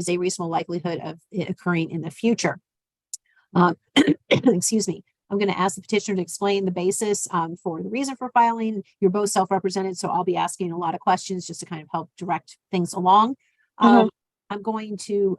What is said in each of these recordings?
is a reasonable likelihood of it occurring in the future. Excuse me. I'm going to ask the petitioner to explain the basis for the reason for filing. You're both self-represented, so I'll be asking a lot of questions just to kind of help direct things along. I'm going to,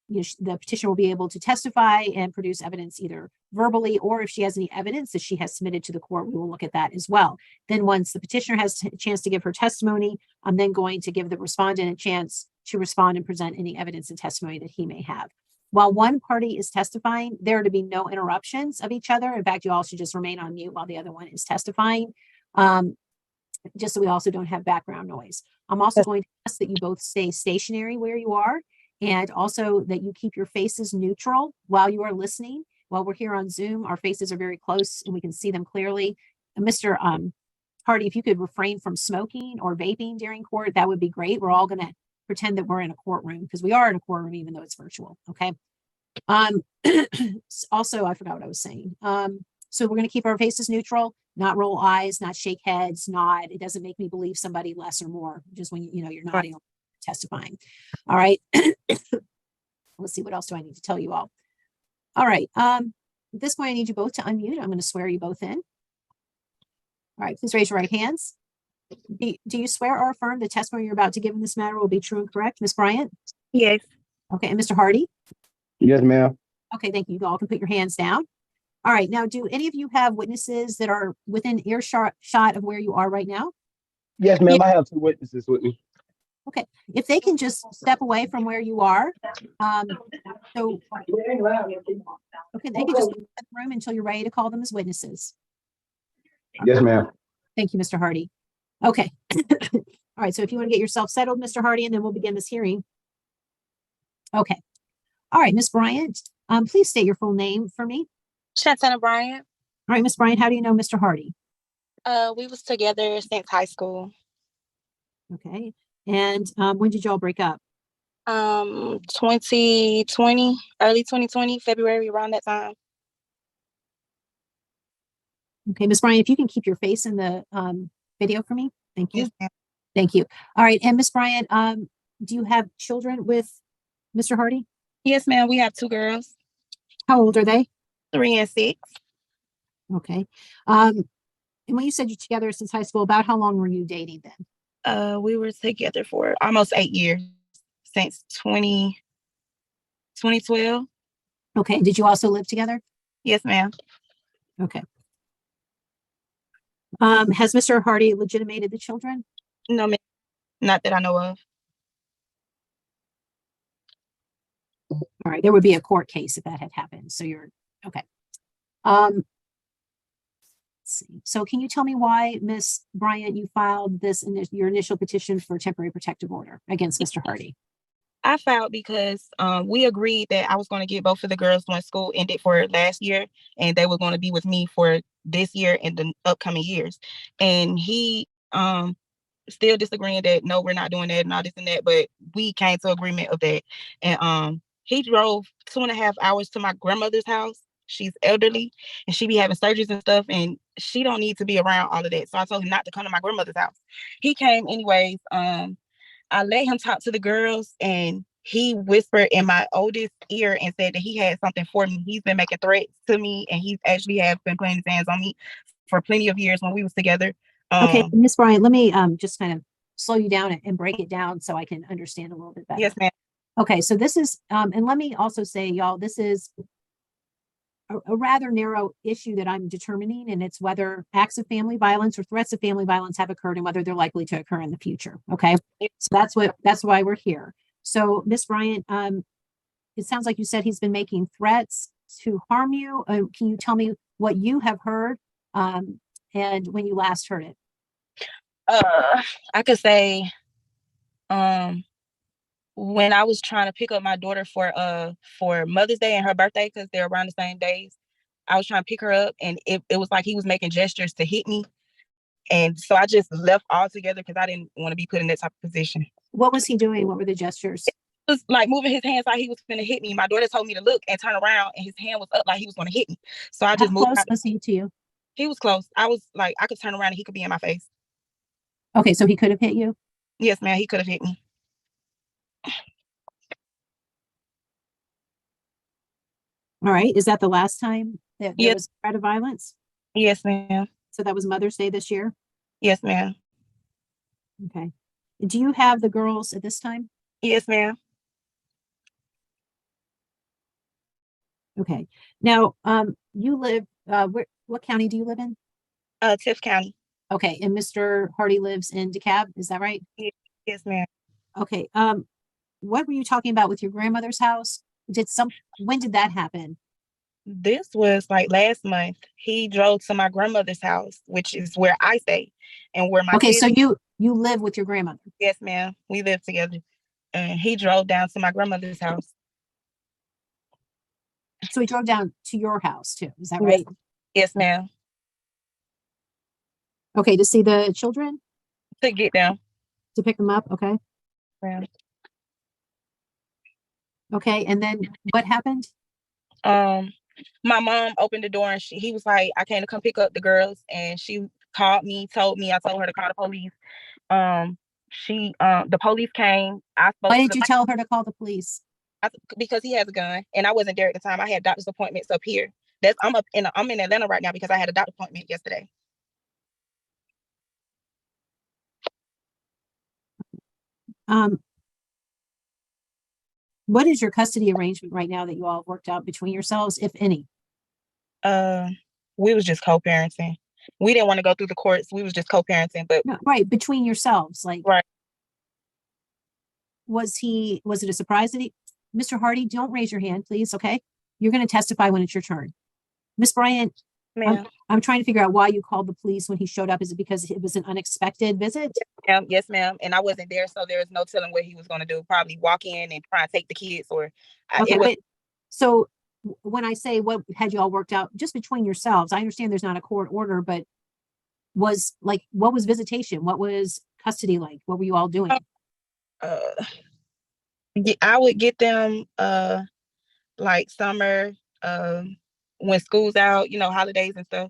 the petitioner will be able to testify and produce evidence either verbally, or if she has any evidence that she has submitted to the court, we will look at that as well. Then once the petitioner has a chance to give her testimony, I'm then going to give the respondent a chance to respond and present any evidence and testimony that he may have. While one party is testifying, there are to be no interruptions of each other. In fact, you all should just remain on mute while the other one is testifying, just so we also don't have background noise. I'm also going to ask that you both stay stationary where you are, and also that you keep your faces neutral while you are listening. While we're here on Zoom, our faces are very close and we can see them clearly. And Mr. Hardy, if you could refrain from smoking or vaping during court, that would be great. We're all going to pretend that we're in a courtroom, because we are in a courtroom even though it's virtual. Okay. Also, I forgot what I was saying. So we're going to keep our faces neutral, not roll eyes, not shake heads, nod. It doesn't make me believe somebody less or more just when you're nodding or testifying. All right. Let's see, what else do I need to tell you all? All right. At this point, I need you both to unmute. I'm going to swear you both in. All right, please raise your right hands. Do you swear or affirm the testimony you're about to give in this matter will be true and correct, Ms. Bryant? Yes. Okay, and Mr. Hardy? Yes, ma'am. Okay, thank you. You all can put your hands down. All right, now, do any of you have witnesses that are within earshot of where you are right now? Yes, ma'am. I have 2 witnesses with me. Okay, if they can just step away from where you are. Okay, they can just go in the room until you're ready to call them as witnesses. Yes, ma'am. Thank you, Mr. Hardy. Okay. All right, so if you want to get yourself settled, Mr. Hardy, and then we'll begin this hearing. Okay. All right, Ms. Bryant, please state your full name for me. Shantana Bryant. All right, Ms. Bryant, how do you know Mr. Hardy? We was together since high school. Okay. And when did y'all break up? 2020, early 2020, February, around that time. Okay, Ms. Bryant, if you can keep your face in the video for me. Thank you. Yes, thank you. All right, and Ms. Bryant, do you have children with Mr. Hardy? Yes, ma'am. We have 2 girls. How old are they? 3 and 6. Okay. And when you said you're together since high school, about how long were you dating then? We were together for almost 8 years, since 2012. Okay. Did you also live together? Yes, ma'am. Okay. Has Mr. Hardy legitimated the children? No, ma'am. Not that I know of. All right. There would be a court case if that had happened. So you're okay. Let's see. So can you tell me why, Ms. Bryant, you filed your initial petition for temporary protective order against Mr. Hardy? I filed because we agreed that I was going to get both of the girls when school ended for last year, and they were going to be with me for this year and the upcoming years. And he still disagreeing that, no, we're not doing that and all this and that, but we came to agreement of that. And he drove 2.5 hours to my grandmother's house. She's elderly and she be having surgeries and stuff, and she don't need to be around all of that. So I told him not to come to my grandmother's house. He came anyways. I let him talk to the girls, and he whispered in my oldest ear and said that he had something for me. He's been making threats to me, and he's actually have been putting his hands on me for plenty of years when we was together. Okay, Ms. Bryant, let me just kind of slow you down and break it down so I can understand a little bit better. Yes, ma'am. Okay, so this is, and let me also say, y'all, this is a rather narrow issue that I'm determining, and it's whether acts of family violence or threats of family violence have occurred and whether they're likely to occur in the future. Okay, so that's why we're here. So, Ms. Bryant, it sounds like you said he's been making threats to harm you. Can you tell me what you have heard and when you last heard it? I could say, when I was trying to pick up my daughter for Mother's Day and her birthday, because they're around the same days, I was trying to pick her up, and it was like he was making gestures to hit me. And so I just left altogether because I didn't want to be put in that type of position. What was he doing? What were the gestures? It was like moving his hands like he was going to hit me. My daughter told me to look and turn around, and his hand was up like he was going to hit me. So I just moved. How close was he to you? He was close. I was like, I could turn around and he could be in my face. Okay, so he could have hit you? Yes, ma'am. He could have hit me. All right. Is that the last time that there Yes, was threat of violence? yes, ma'am. So that was Mother's Day this year? Yes, ma'am. Okay. Do you have the girls at this time? Yes, ma'am. Okay. Now, you live, what county do you live in? Tiff County. Okay. And Mr. Hardy lives in DeKalb, is that right? Yes, ma'am. Okay. What were you talking about with your grandmother's house? When did that happen? This was like last month. He drove to my grandmother's house, which is where I stay, and where my Okay. kids. So you live with your grandmother. Yes, ma'am. We live together, and he drove down to my grandmother's house. So he drove down to your house too. Is that Yes, right? yes, ma'am. Okay. To see the children, To get them. to pick them up. Okay. Ma'am. Okay. And then what happened? My mom opened the door and he was like, I came to come pick up the girls, and she called me, told me, I told her to call the police. The police came. I spoke Why to did you tell her to call the police? because he has a gun, and I wasn't there at the time. I had doctor's appointments up here. I'm in Atlanta right now because I had a doctor appointment yesterday. Um, what is your custody arrangement right now that you all have worked out between yourselves, if any? We was just co-parenting. We didn't want to go through the courts. We was just co-parenting, but No, right, between yourselves. Like, right. was it a surprise that Mr. Hardy, don't raise your hand, please, okay? You're going to testify when it's your turn. Miss Bryant, Ma'am. I'm trying to figure out why you called the police when he showed up. Is it because it was an unexpected visit? Yes, ma'am. And I wasn't there, so there was no telling what he was going to do. Probably walk in and try and take the kids, or Okay, it was. So when I say what had you all worked out just between yourselves, I understand there's not a court order, but what was visitation? What was custody like? What were you all doing? I would get them like summer, when school's out, holidays and stuff,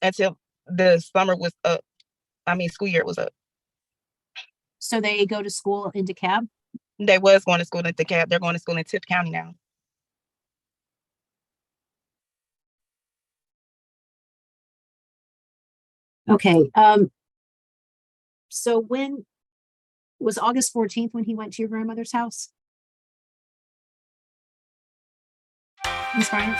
until the summer was up. I mean, school year was up. So they go to school in DeKalb? They was going to school in DeKalb. They're going to school in Tiff County now. Okay. So when was August 14th when he went to your grandmother's house? Miss Bryant?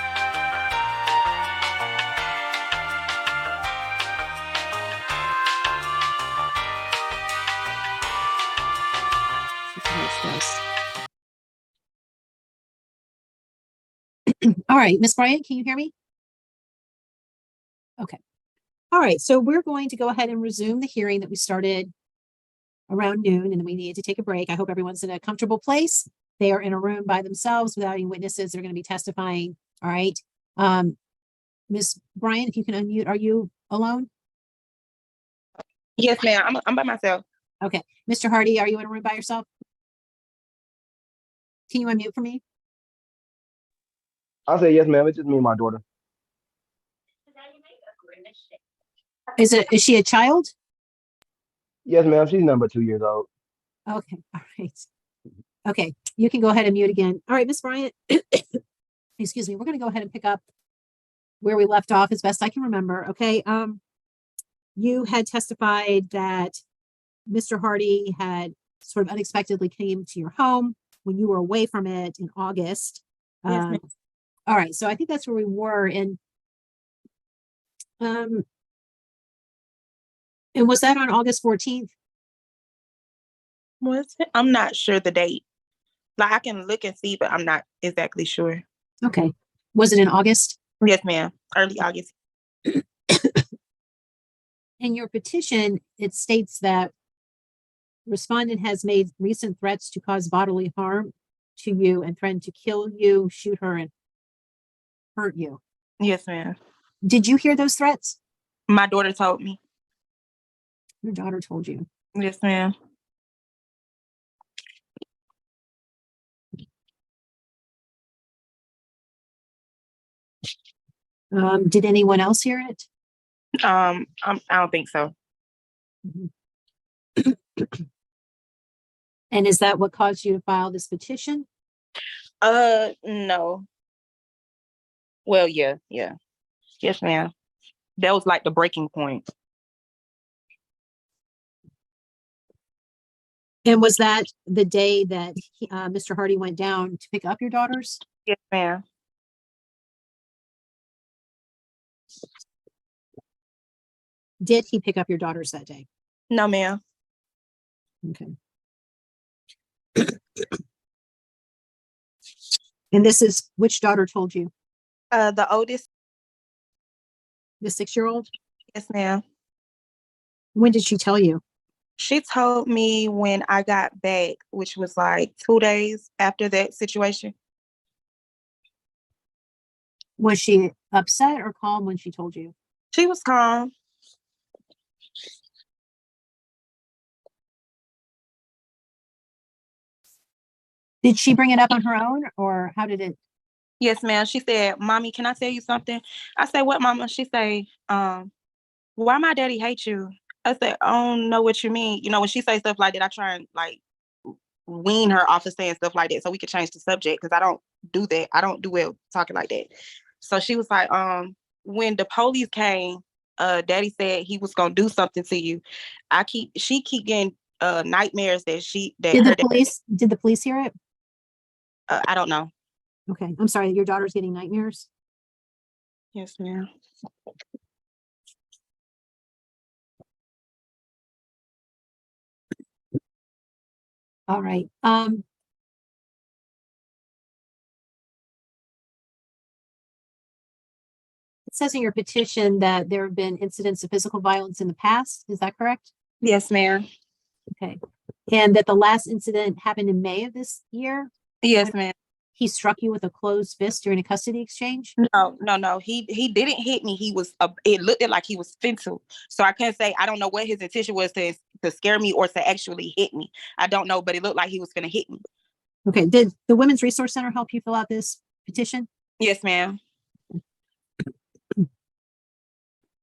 All right, Miss Bryant, can you hear me? Okay. All right, so we're going to go ahead and resume the hearing that we started around noon, and then we need to take a break. I hope everyone's in a comfortable place. They are in a room by themselves without any witnesses. They're going to be testifying. All right. Miss Bryant, if you can unmute, are you alone? Yes, ma'am. I'm by myself. Okay. Mr. Hardy, are you in a room by yourself? Can you unmute for me? I'll say yes, ma'am. It's just me and my daughter. Is she a child? Yes, ma'am. She's number 2 years old. Okay. All right. Okay. You can go ahead and mute again. All right, Miss Bryant. Excuse me. We're going to go ahead and pick up where we left off as best I can remember. Okay. You had testified that Mr. Hardy had sort of unexpectedly came to your home when you were away from it in August. Yes, all right. So I think that's where we were. And was that on August 14th? was it? I'm not sure the date. Like, I can look and see, but I'm not exactly sure. Okay. Was it in August? Yes, ma'am. Early August. In your petition, it states that respondent has made recent threats to cause bodily harm to you and threatened to kill you, shoot her, and hurt you. Yes, ma'am. Did you hear those threats? My daughter told me. Your daughter told you. Yes, ma'am. Did anyone else hear it? I don't think so. And is that what caused you to file this petition? No. Well, yeah. Yes, ma'am. That was like the breaking point. And was that the day that Mr. Hardy went down to pick up your daughters? Yes, ma'am. Did he pick up your daughters that day? No, ma'am. Okay. And this is which daughter told you? The oldest. The 6-year-old? Yes, ma'am. When did she tell you? She told me when I got back, which was like 2 days after that situation. Was she upset or calm when she told you? She was calm. Did she bring it up on her own, or how did it? Yes, ma'am. She said, "Mommy, can I tell you something?" I said, "What, Mama?" She say, "Why my daddy hate you?" I said, "I don't know what you mean." You know, when she say stuff like that, I try and like wean her off of saying stuff like that so we could change the subject, because I don't do that. I don't do well talking like that. So she was like, when the police came, daddy said he was gonna do something to you. She keep getting nightmares that Did the police hear it? I don't know. Okay. I'm sorry, your daughter's getting nightmares? Yes, ma'am. All right. It says in your petition that there have been incidents of physical violence in the past. Is that correct? Yes, ma'am. Okay. And that the last incident happened in May of this year? Yes, ma'am. He struck you with a closed fist during a custody exchange? No. He didn't hit me. He was. It looked like he was fintu. So I can't say. I don't know what his intention was to scare me or to actually hit me. I don't know, but it looked like he was going to hit me. Okay. Did the Women's Resource Center help you fill out this petition? Yes, ma'am.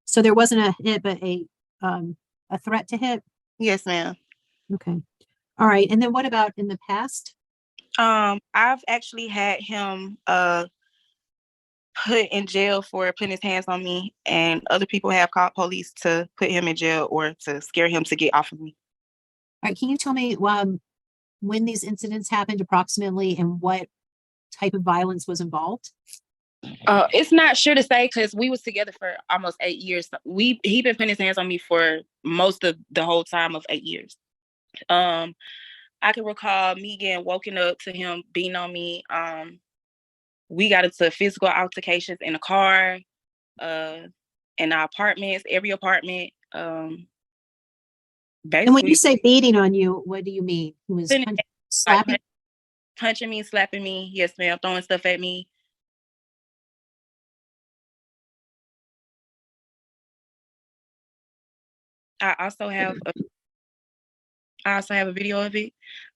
So there wasn't a hit, but a threat to hit? Yes, ma'am. Okay. All right. And then what about in the past? I've actually had him put in jail for putting his hands on me, and other people have called police to put him in jail or to scare him to get off of me. All right. Can you tell me when these incidents happened approximately and what type of violence was involved? It's not sure to say because we was together for almost 8 years. He been putting his hands on me for most of the whole time of 8 years. I can recall me getting woken up to him beating on me. We got into physical altercations in the car, in our apartments, every apartment. And when you say beating on you, what do you mean? He was slapping? Punching me, slapping me. Yes, ma'am. Throwing stuff at me. I also have a video of it.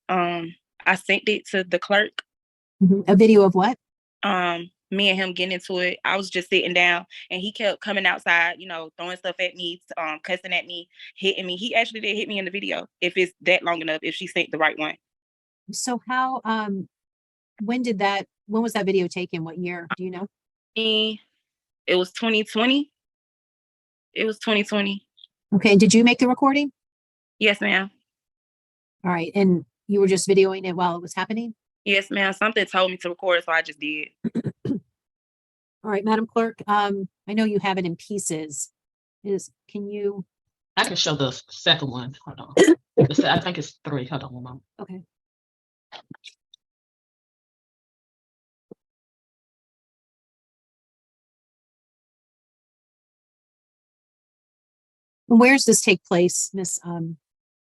I sent it to the clerk. A video of what? Me and him getting into it. I was just sitting down and he kept coming outside, throwing stuff at me, cussing at me, hitting me. He actually did hit me in the video, if it's that long enough, if she sent the right one. So how, when was that video taken? What year? Do you know? It was 2020. It was 2020. Okay. Did you make the recording? Yes, ma'am. All right. And you were just videoing it while it was happening? Yes, ma'am. Something told me to record, so I just did. All right, Madam Clerk. I know you have it in pieces. I can show the second one. Hold on. I think it's 3. Hold on one moment. Okay. Where's this take place, Miss?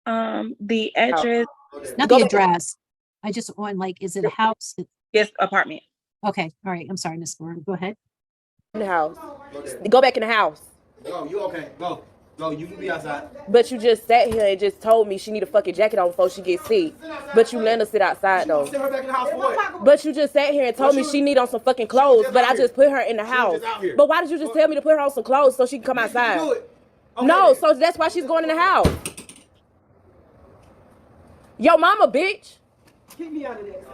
The address. Not the address. I just want is it a house? Yes, apartment. Okay. All right. I'm sorry, Miss Warren. Go ahead. In the house. Go back in the house. Go, you okay? Go. Go, you can be outside. But you just sat here and just told me she need a fucking jacket on before she gets sick. But you let her sit outside though. Send her back in the house for what? But you just sat here and told me she need on some fucking clothes. But I just put her in the house. But why did you just tell me to put her on some clothes so she can come outside? No, so that's why she's going in the house. Yo, mama, bitch. Keep me out of there.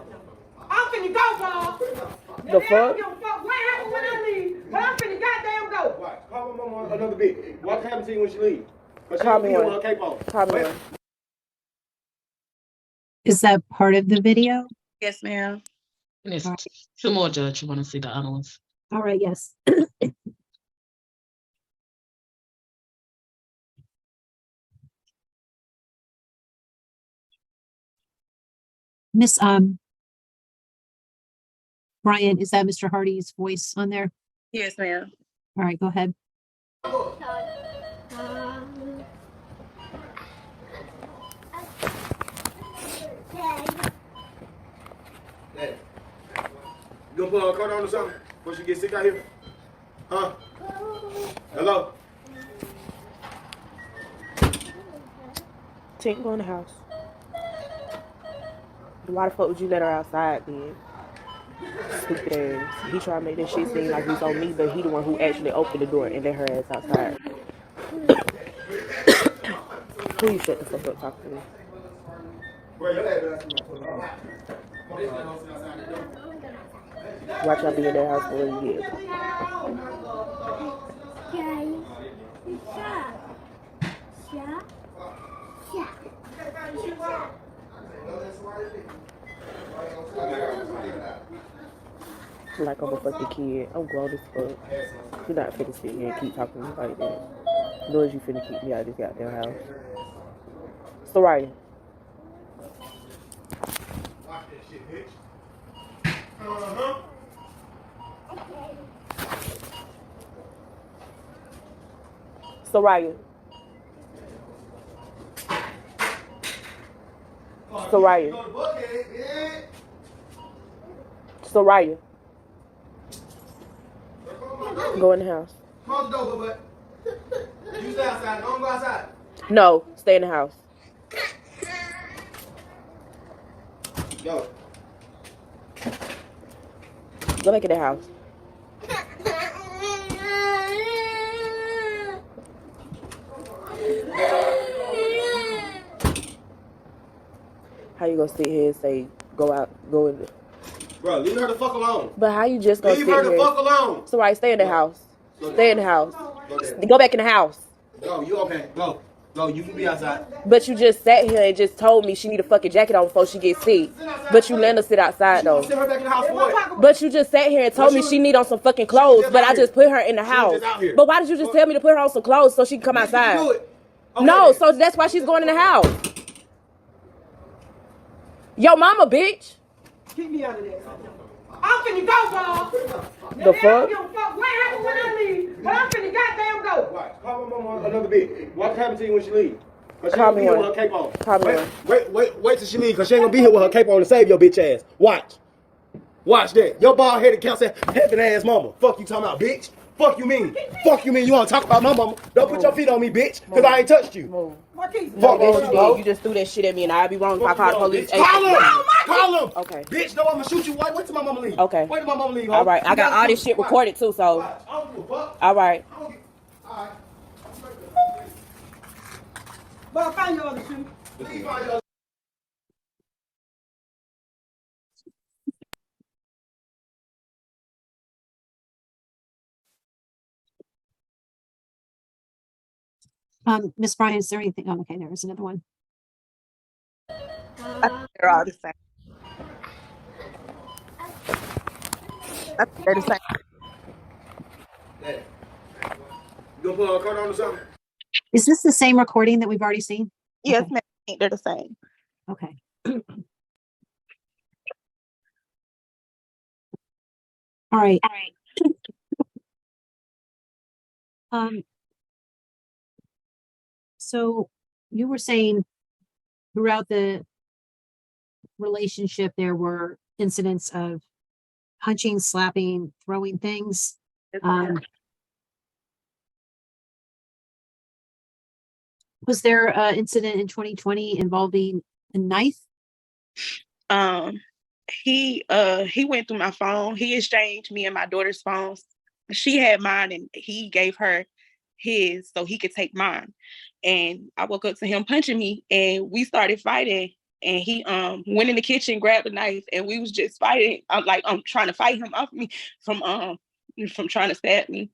I'm finna go, Bob. The fuck? What happened when I leave? But I'm finna goddamn go. Watch. Call my mama another bit. What happened to you when she leave? Call me one. Call me one. Is that part of the video? Yes, ma'am. And it's Alright. two more, Judge. You want to see the other ones? All right, yes. Miss Brian, is that Mr. Hardy's voice on there? Yes, ma'am. All right, go ahead. You gonna put on a coat on or something before she get sick out here? Huh? Hello? Tink, go in the house. Why the fuck would you let her outside then? Stupid ass. He tried to make that shit seem like he's on me, but he the one who actually opened the door and let her ass outside. Please shut the fuck up talking to me. Watch y'all be in that house for a year. Like I'm a fucking kid. I'm grown as fuck. You're not finna sit here and keep talking to me like that. Nor is you finna keep me out of this goddamn house. Soraya. Soraya. Soraya. Soraya. Go in the house. Close the door, but you stay outside. Don't go outside. No, stay in the house. Go. Go back in the house. How you gonna sit here and say go out, go in? Bro, leave her the fuck alone. But how you just gonna Leave sit her the here? fuck alone. So right, stay in the house. Go Stay in the house. Go there. Go back in the house. Go, you okay. Go. Go, you can be outside. But you just sat here and just told me she need a fucking jacket on before she gets sick. But you let her sit outside though. Send her back in the house for what? But you just sat here and told me she need on some fucking clothes. But I just put her in the house. But why did you just tell me to put her on some clothes so she can come outside? No, so that's why she's going in the house. Yo, mama, bitch. Keep me out of there. I'm finna go, Bob. The fuck? What happened when I leave? But I'm finna goddamn go. Watch. Call my mama another bit. What happened to you when she leave? Cause she Call ain't me gonna be here one. with her cape on. Call me one. Wait till she leave, cause she ain't gonna be here with her cape on to save your bitch ass. Watch. Watch that. Your bald headed counselor, heaven ass mama. Fuck you talking about, bitch. Fuck you mean. Fuck you mean you wanna talk about my mama. Don't put your feet on me, bitch. Cause I ain't touched you. Move. Fuck No, that you, you just threw that shit at me and I'd be wrong if I Fuck called the you, police. bitch. Call him! Call him! Okay. Bitch, no, I'ma shoot you. Wait till my mama leave. Okay. Wait till my mama leave. All right, I got all this shit recorded too, so. I don't give a fuck. All right. I don't give- All right. Well, find your other shoe. Please find your Miss Brian, is there anything? Oh, okay, there is another one. They're all the same. They're the same. Hey. You gonna put on a coat on or something? Is this the same recording that we've already seen? Yes, Okay. ma'am. They're the same. Okay. All right. So you were saying throughout the relationship there were incidents of punching, slapping, throwing things. Was there an incident in 2020 involving a knife? He went through my phone. He exchanged me and my daughter's phones. She had mine and he gave her his so he could take mine. And I woke up to him punching me and we started fighting. and he went in the kitchen, grabbed a knife, and we was just fighting. I'm trying to fight him off me from trying to stab me.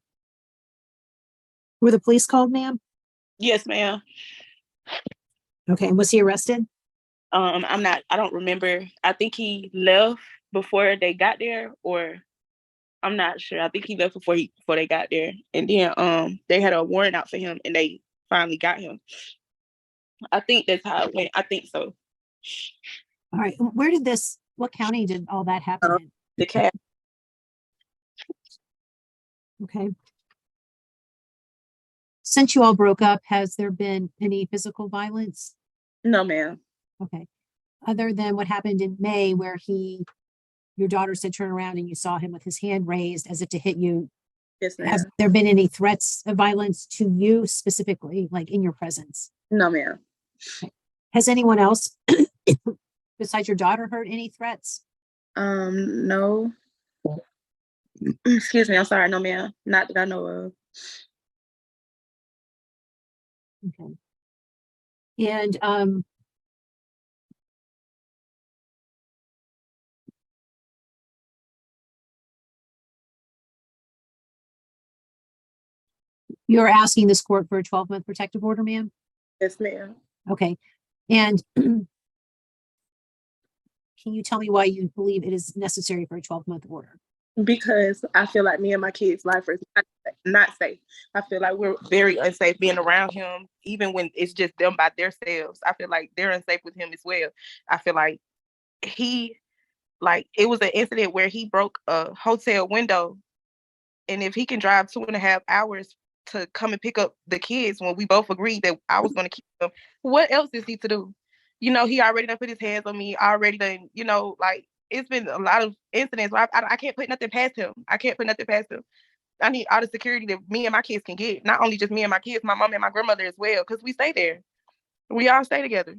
Were the police called, ma'am? Yes, ma'am. Okay, and was he arrested? I don't remember. I think he left before they got there, or I'm not sure. I think he left before they got there. And then they had a warrant out for him and they finally got him. I think that's how it went. I think so. All right. What county did all that happen in? The cat. Okay. Since you all broke up, has there been any physical violence? No, ma'am. Okay. Other than what happened in May where your daughter said turn around and you saw him with his hand raised as if to hit you. Yes, ma'am. Has there been any threats of violence to you specifically, like in your presence? No, ma'am. Okay. Has anyone else besides your daughter heard any threats? No. Excuse me, I'm sorry. No, ma'am. Not that I know of. Okay. And you're asking this court for a 12-month protective order, ma'am? Yes, ma'am. Okay. And can you tell me why you believe it is necessary for a 12-month order? Because I feel like me and my kids' life is not safe. I feel like we're very unsafe being around him, even when it's just them by themselves. I feel like they're unsafe with him as well. I feel like it was an incident where he broke a hotel window, and if he can drive 2.5 hours to come and pick up the kids when we both agreed that I was going to keep them, what else is he to do? He already done put his hands on me, already done, it's been a lot of incidents where I can't put nothing past him. I can't put nothing past him. I need all the security that me and my kids can get. Not only just me and my kids, my mom and my grandmother as well, because we stay there. We all stay together.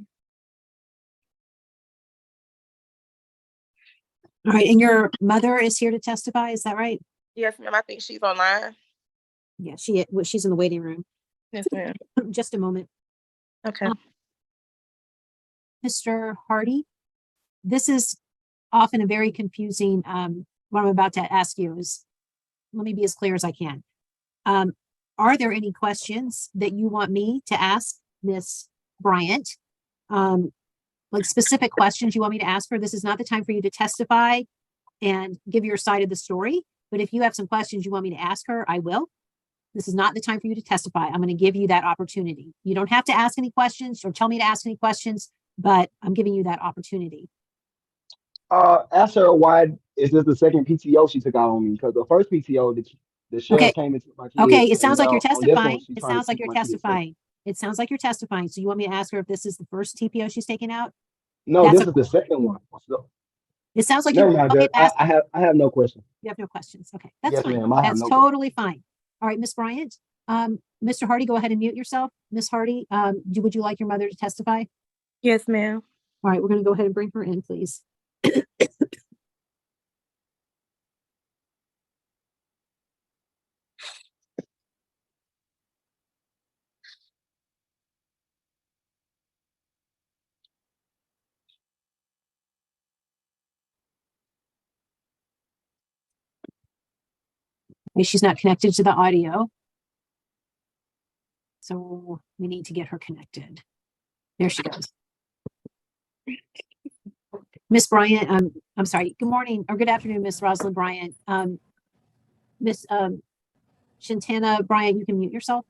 All right. And your mother is here to testify. Is that right? Yes, ma'am. I think she's online. Yeah, she's in the waiting room. Yes, ma'am. Just a moment. Okay. Mr. Hardy, this is often a very confusing, what I'm about to ask you is, let me be as clear as I can. Are there any questions that you want me to ask Miss Bryant? Like specific questions you want me to ask her? This is not the time for you to testify and give your side of the story. But if you have some questions you want me to ask her, I will. This is not the time for you to testify. I'm going to give you that opportunity. You don't have to ask any questions or tell me to ask any questions, but I'm giving you that opportunity. Ask her why is this the second PTO she took out on me? Because the first PTO, the sheriff came into my kids. Okay, it sounds like you're on this one, testifying. she's It trying to sounds like keep you're my kids safe. testifying. It sounds like you're testifying. So you want me to ask her if this is the first TPO she's taken out? No, That's this is the second one. So, It sounds like never you're mind, okay, Judge. I have no question. You have no questions. Okay, that's Yes, fine. ma'am. I have That's no totally fine. All right, Miss Bryant. Mr. Hardy, go ahead and mute yourself. Miss Hardy, would you like your mother to testify? Yes, ma'am. All right, we're going to go ahead and bring her in, please. Okay, she's not connected to the audio. So we need to get her connected. There she goes. Miss Bryant, I'm sorry. Good morning or good afternoon, Miss Rosalind Bryant. Miss Shantana Bryant, you can mute yourself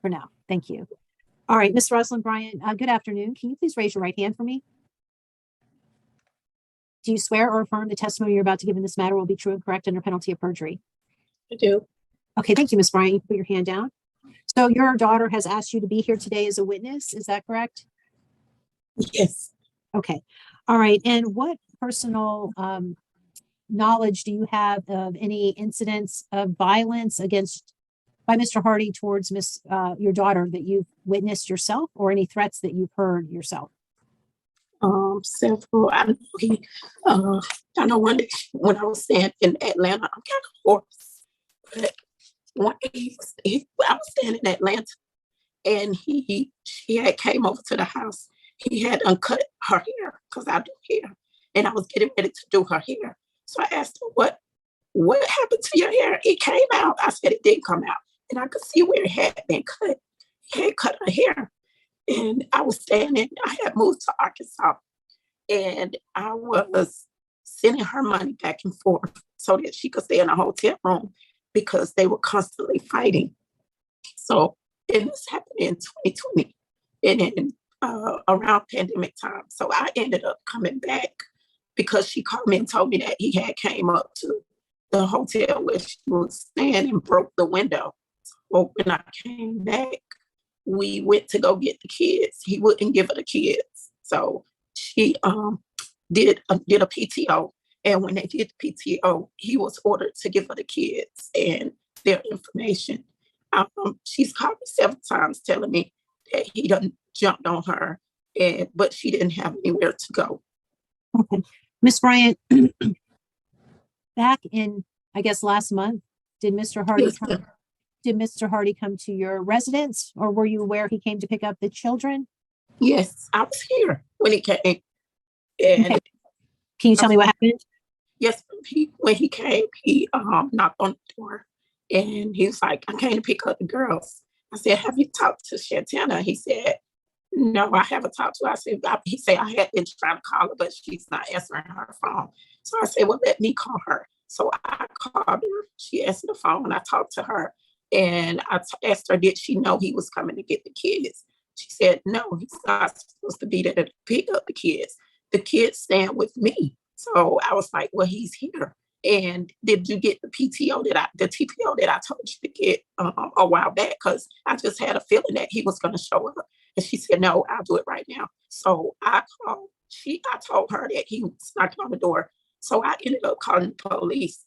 for now. Thank you. All right, Miss Rosalind Bryant, good afternoon. Can you please raise your right hand for me? Do you swear or affirm the testimony you're about to give in this matter will be true and correct under penalty of perjury? I do. Okay, thank you, Miss Bryant. You can put your hand down. So your daughter has asked you to be here today as a witness. Is that correct? Yes. Okay. All right. And what personal knowledge do you have of any incidents of violence by Mr. Hardy towards your daughter that you've witnessed yourself, or any threats that you've heard yourself? Several. I know when I was staying in Atlanta, I'm kind of hoarse, but I was staying in Atlanta, and he had came over to the house. he had uncut her hair because I do hair, and I was getting ready to do her hair. So I asked her, what happened to your hair? It came out. I said it didn't come out, and I could see where it had been cut. He had cut her hair, and I was standing. I had moved to Arkansas, and I was sending her money back and forth so that she could stay in a hotel room because they were constantly fighting. So, and this happened in 2020, and then around pandemic time. So I ended up coming back because she called me and told me that he had came up to the hotel where she was staying and broke the window. So when I came back, we went to go get the kids. He wouldn't give her the kids. So she did a PTO. And when they did the PTO, he was ordered to give her the kids and their information. She's called me several times telling me that he done jumped on her, but she didn't have anywhere to go. Okay. Miss Bryant, back in, I guess, last month, did Mr. Hardy Yes, come? Did Mr. Hardy come to your residence, or were you aware he came to pick up the children? yes, I was here when he came. And Okay. Can you tell me what happened? yes, when he came, he knocked on the door, and he was like, I came to pick up the girls. I said, have you talked to Shantana? He said, no, I haven't talked to her. He said, I had been trying to call her, but she's not answering her phone. So I said, well, let me call her. So I called her. She answered the phone, and I talked to her. And I asked her, did she know he was coming to get the kids? She said, no, he's not supposed to be there to pick up the kids. The kids stand with me. So I was like, well, he's here. And did you get the TPO that I told you to get a while back? Because I just had a feeling that he was going to show up. And she said, no, I'll do it right now. So I told her that he was knocking on the door. So I ended up calling the police.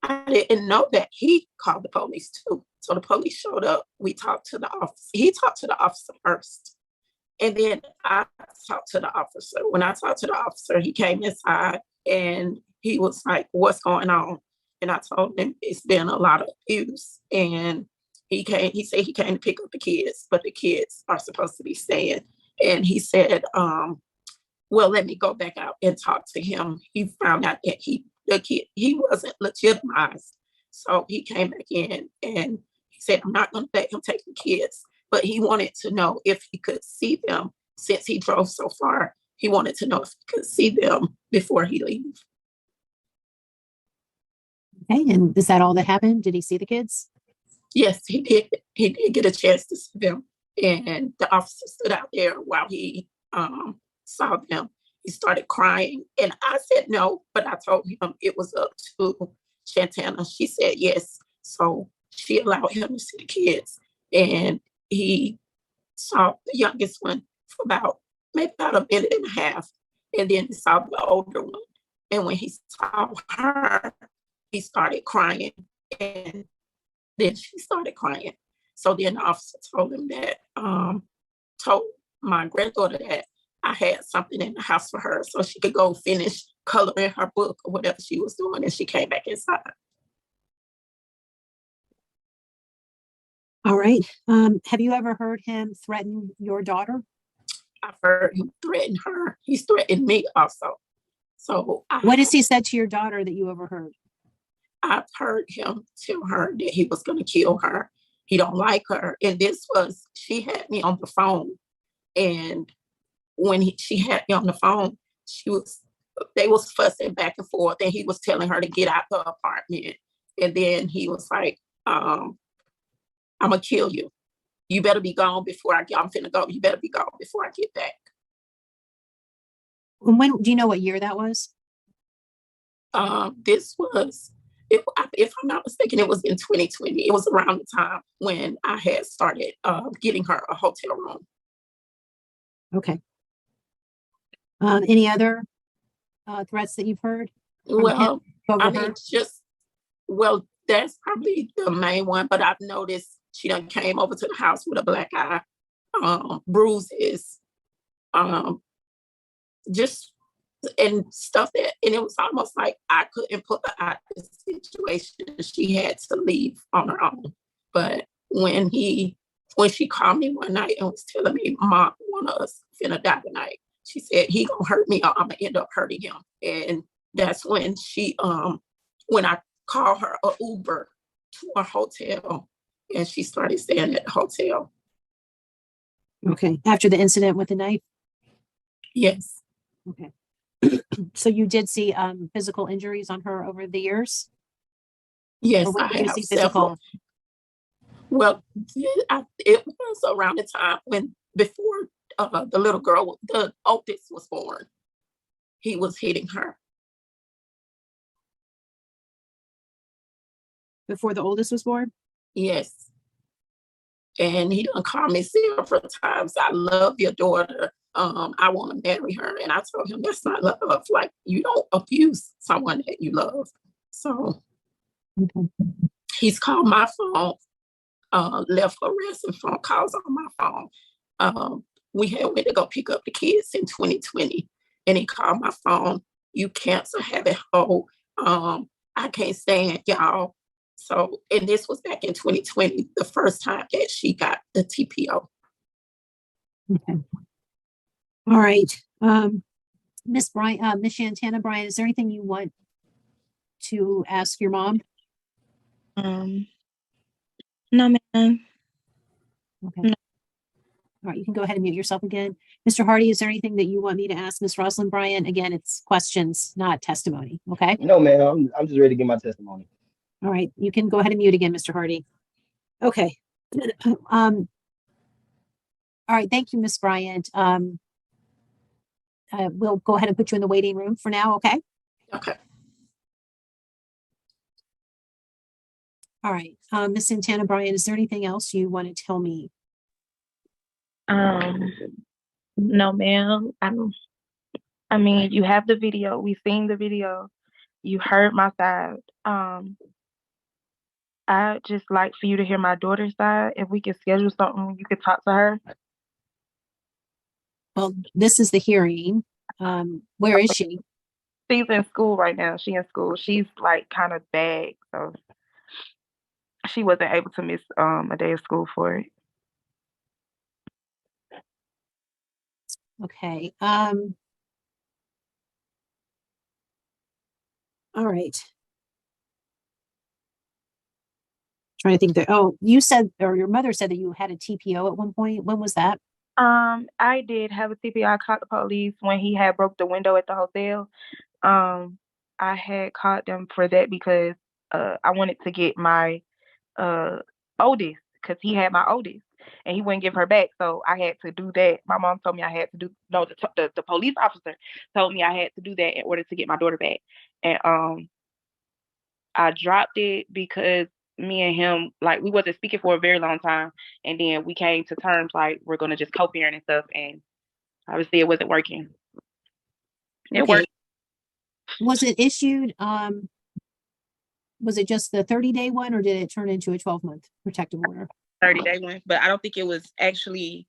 I didn't know that he called the police too. So the police showed up. We talked to the officer. He talked to the officer first. And then I talked to the officer. When I talked to the officer, he came inside and he was like, what's going on? And I told him it's been a lot of abuse. And he said he came to pick up the kids, but the kids are supposed to be staying. And he said, well, let me go back out and talk to him. He found out that he wasn't legitimized. So he came back in and he said, I'm not going to let him take the kids. But he wanted to know if he could see them since he drove so far. He wanted to know if he could see them before he leaves. Okay, and is that all that happened? Did he see the kids? Yes, he did. He did get a chance to see them. And the officer stood out there while he saw them. He started crying. And I said no, but I told him it was up to Shantana. She said yes. So she allowed him to see the kids. And he saw the youngest one for maybe about a minute and a half. And then he saw the older one. And when he saw her, he started crying. And then she started crying. So then the officer told him that, told my granddaughter that I had something in the house for her so she could go finish coloring her book or whatever she was doing. And she came back inside. All right. Have you ever heard him threaten your daughter? I've heard him threaten her. He's threatened me also. So what has he said to your daughter that you overheard? I've heard him tell her that he was going to kill her. He don't like her. And she had me on the phone. And when she had me on the phone, they was fussing back and forth. And he was telling her to get out the apartment. And then he was like, I'm going to kill you. You better be gone before I'm finna go. You better be gone before I get back. When do you know what year that was? This was, if I'm not mistaken, it was in 2020. It was around the time when I had started getting her a hotel room. Okay. Any other threats that you've heard? Well, I mean, that's probably the main one, but I've noticed she done came over to the house with a black eye, bruises, just and stuff and it was almost like I couldn't put her out of the situation. She had to leave on her own. But when she called me one night and was telling me, Mom, one of us finna die tonight. She said, he gonna hurt me or I'm gonna end up hurting him. And that's when when I called her a Uber to a hotel, and she started staying at the hotel. Okay. After the incident with the knife? Yes. Okay. So you did see physical injuries on her over the years? Yes, Or when I did you have see several. Well, it was around the time before the little girl, the oldest, was born. He was hitting her. Before the oldest was born? Yes. And he done called me several times. I love your daughter. I want to marry her. And I told him that's not love. Like, you don't abuse someone that you love. So he's called my phone, left harassing phone calls on my phone. We had went to go pick up the kids in 2020, and he called my phone. You cancer habit hoe. I can't stand y'all. So, and this was back in 2020, the first time that she got the TPO. Okay. All right. Miss Shantana Bryant, is there anything you want to ask your mom? No, ma'am. Okay. No. All right, you can go ahead and mute yourself again. Mr. Hardy, is there anything that you want me to ask Miss Rosalind Bryant? Again, it's questions, not testimony. Okay. No, man, I'm just ready to give my testimony. All right, you can go ahead and mute again, Mr. Hardy. Okay. All right, thank you, Miss Bryant. We'll go ahead and put you in the waiting room for now, okay? Okay. All right, Miss Santana Bryant, is there anything else you want to tell me? No, ma'am. I mean, you have the video. We've seen the video. You heard my side. I just like for you to hear my daughter's side. If we could schedule something when you could talk to her. Well, this is the hearing. Where is she? She's in school right now. She's in school. She's like kind of bad, so she wasn't able to miss a day of school for it. Okay. All right. Trying to think that. Oh, you said, or your mother said that you had a TPO at one point. When was that? I did have a TPO. I called the police when he had broke the window at the hotel. I had called them for that because I wanted to get my oldest, because he had my oldest and he wouldn't give her back, so I had to do that. My mom told me I had to do, no, the police officer told me I had to do that in order to get my daughter back. And I dropped it because me and him, like, we wasn't speaking for a very long time, and then we came to terms like we're gonna just co-parent and stuff, and obviously it wasn't working. It Okay. worked. Was it issued? Was it just the 30-day one, or did it turn into a 12-month protective order? 30-day one, but I don't think it was actually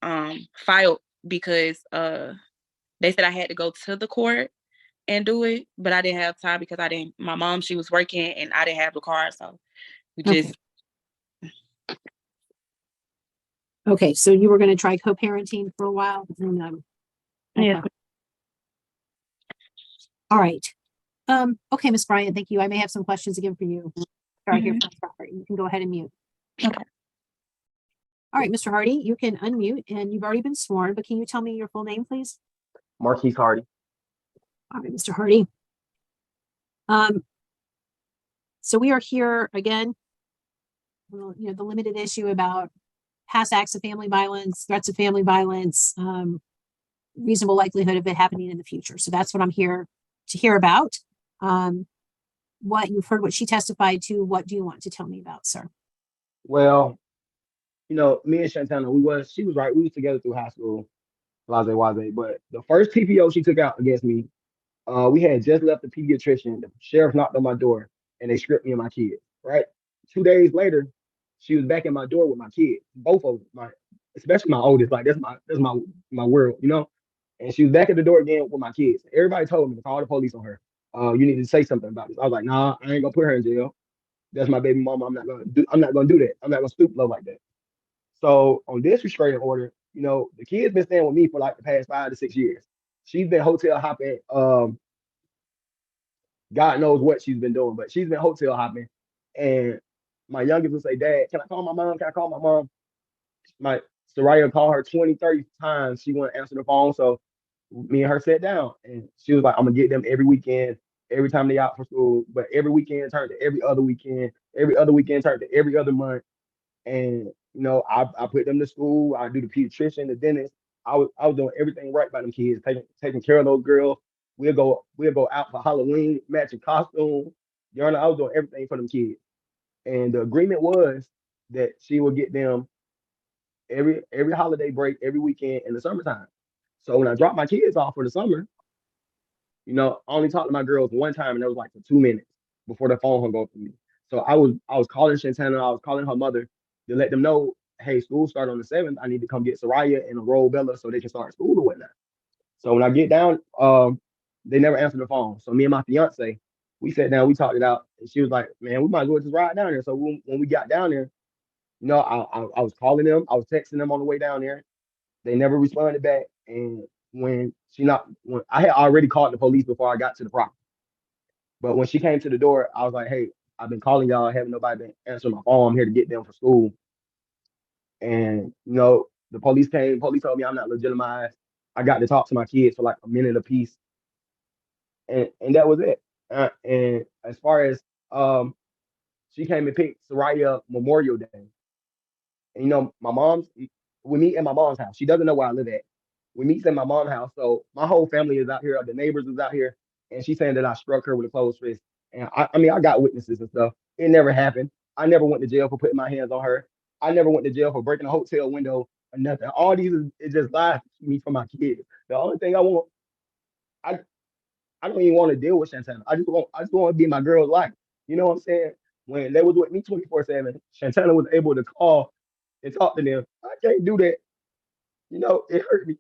filed because they said I had to go to the court and do it, but I didn't have time because my mom, she was working and I didn't have the car, so we just. Okay, so you were going to try co-parenting for a while, and okay. Yeah. All right. Okay, Miss Bryant, thank you. I may have some questions again for you. Sorry, here from you can go ahead and mute. Okay. All right, Mr. Hardy, you can unmute, and you've already been sworn, but can you tell me your full name, please? Marquise Hardy. All right, Mr. Hardy. So we are here again, well, you know, the limited issue about past acts of family violence, threats of family violence, reasonable likelihood of it happening in the future. So that's what I'm here to hear about. What you've heard, what she testified to, what do you want to tell me about, sir? Well, you know, me and Shantana, she was right. We was together through high school, blase. But the first TPO she took out against me, we had just left the pediatrician. The sheriff knocked on my door and they stripped me and my kids. Right. 2 days later, she was back at my door with my kids, both of them, especially my oldest. Like that's my world, you know. And she was back at the door again with my kids. Everybody told me to call the police on her. You need to say something about this. I was like, nah, I ain't gonna put her in jail. That's my baby mama. I'm not gonna do that. I'm not gonna stoop low like that. So on this restraining order, the kid's been staying with me for like the past 5 to 6 years. She's been hotel hopping. God knows what she's been doing, but she's been hotel hopping. And my youngest will say, Dad, can I call my mom? Can I call my mom? My Soraya called her 20, 30 times. She wouldn't answer the phone. So me and her sat down and she was like, I'm gonna get them every weekend, every time they out for school. But every weekend turned to every other weekend, every other weekend turned to every other month. And I put them to school. I do the pediatrician, the dentist. I was doing everything right by them kids, taking care of those girls. We'll go out for Halloween, matching costumes. I was doing everything for them kids. And the agreement was that she would get them every holiday break, every weekend in the summertime. So when I dropped my kids off for the summer, I only talked to my girls one time, and it was like for 2 minutes before the phone hung up for me. So I was calling Shantana, I was calling her mother to let them know, hey, school start on the 7th. I need to come get Soraya and enroll Bella so they can start school or whatnot. So when I get down, they never answered the phone. So me and my fiance, we sat down, we talked it out, and she was like, "Man, we might as well just ride down there." So when we got down there, I was calling them, I was texting them on the way down there. They never responded back. And when I had already called the police before I got to the property, but when she came to the door, I was like, "Hey, I've been calling y'all, haven't nobody been answering my phone. I'm here to get them for school." And the police came. Police told me I'm not legitimized. I got to talk to my kids for like a minute apiece, and that was it. And as far as she came and picked Soraya up Memorial Day. And we meet at my mom's house. She doesn't know where I live at. We meet at my mom's house. So my whole family is out here. The neighbors is out here. And she's saying that I struck her with a closed fist. And I mean, I got witnesses and stuff. It never happened. I never went to jail for putting my hands on her. I never went to jail for breaking a hotel window or nothing. All these is just lies to keep me from my kids. The only thing I, I don't even want to deal with Shantana. I just want to be my girl's life. You know what I'm saying? When they was with me 24/7, Shantana was able to call and talk to them. I can't do that. It hurt me.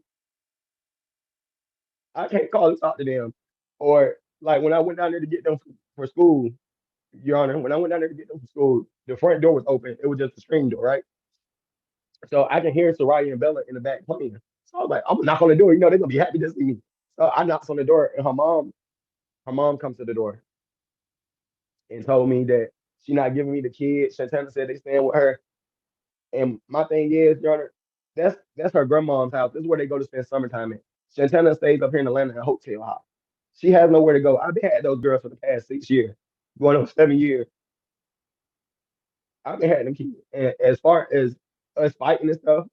I can't call and talk to them. Or like when I went down there to get them for school, Your Honor, when I went down there to get them for school, the front door was open. It was just a screen door, right? So I can hear Soraya and Bella in the back playing. So I was like, I'm not gonna do it. They're gonna be happy to see me. So I knocked on the door, and her mom comes to the door and told me that she not giving me the kids. Shantana said they staying with her. And my thing is, Your Honor, that's her grandma's house. This is where they go to spend summertime at. Shantana stays up here in Atlanta in a hotel house. She has nowhere to go. I've been had those girls for the past 6 years, going on 7 years. I've been had them kids. And as far as us fighting and stuff,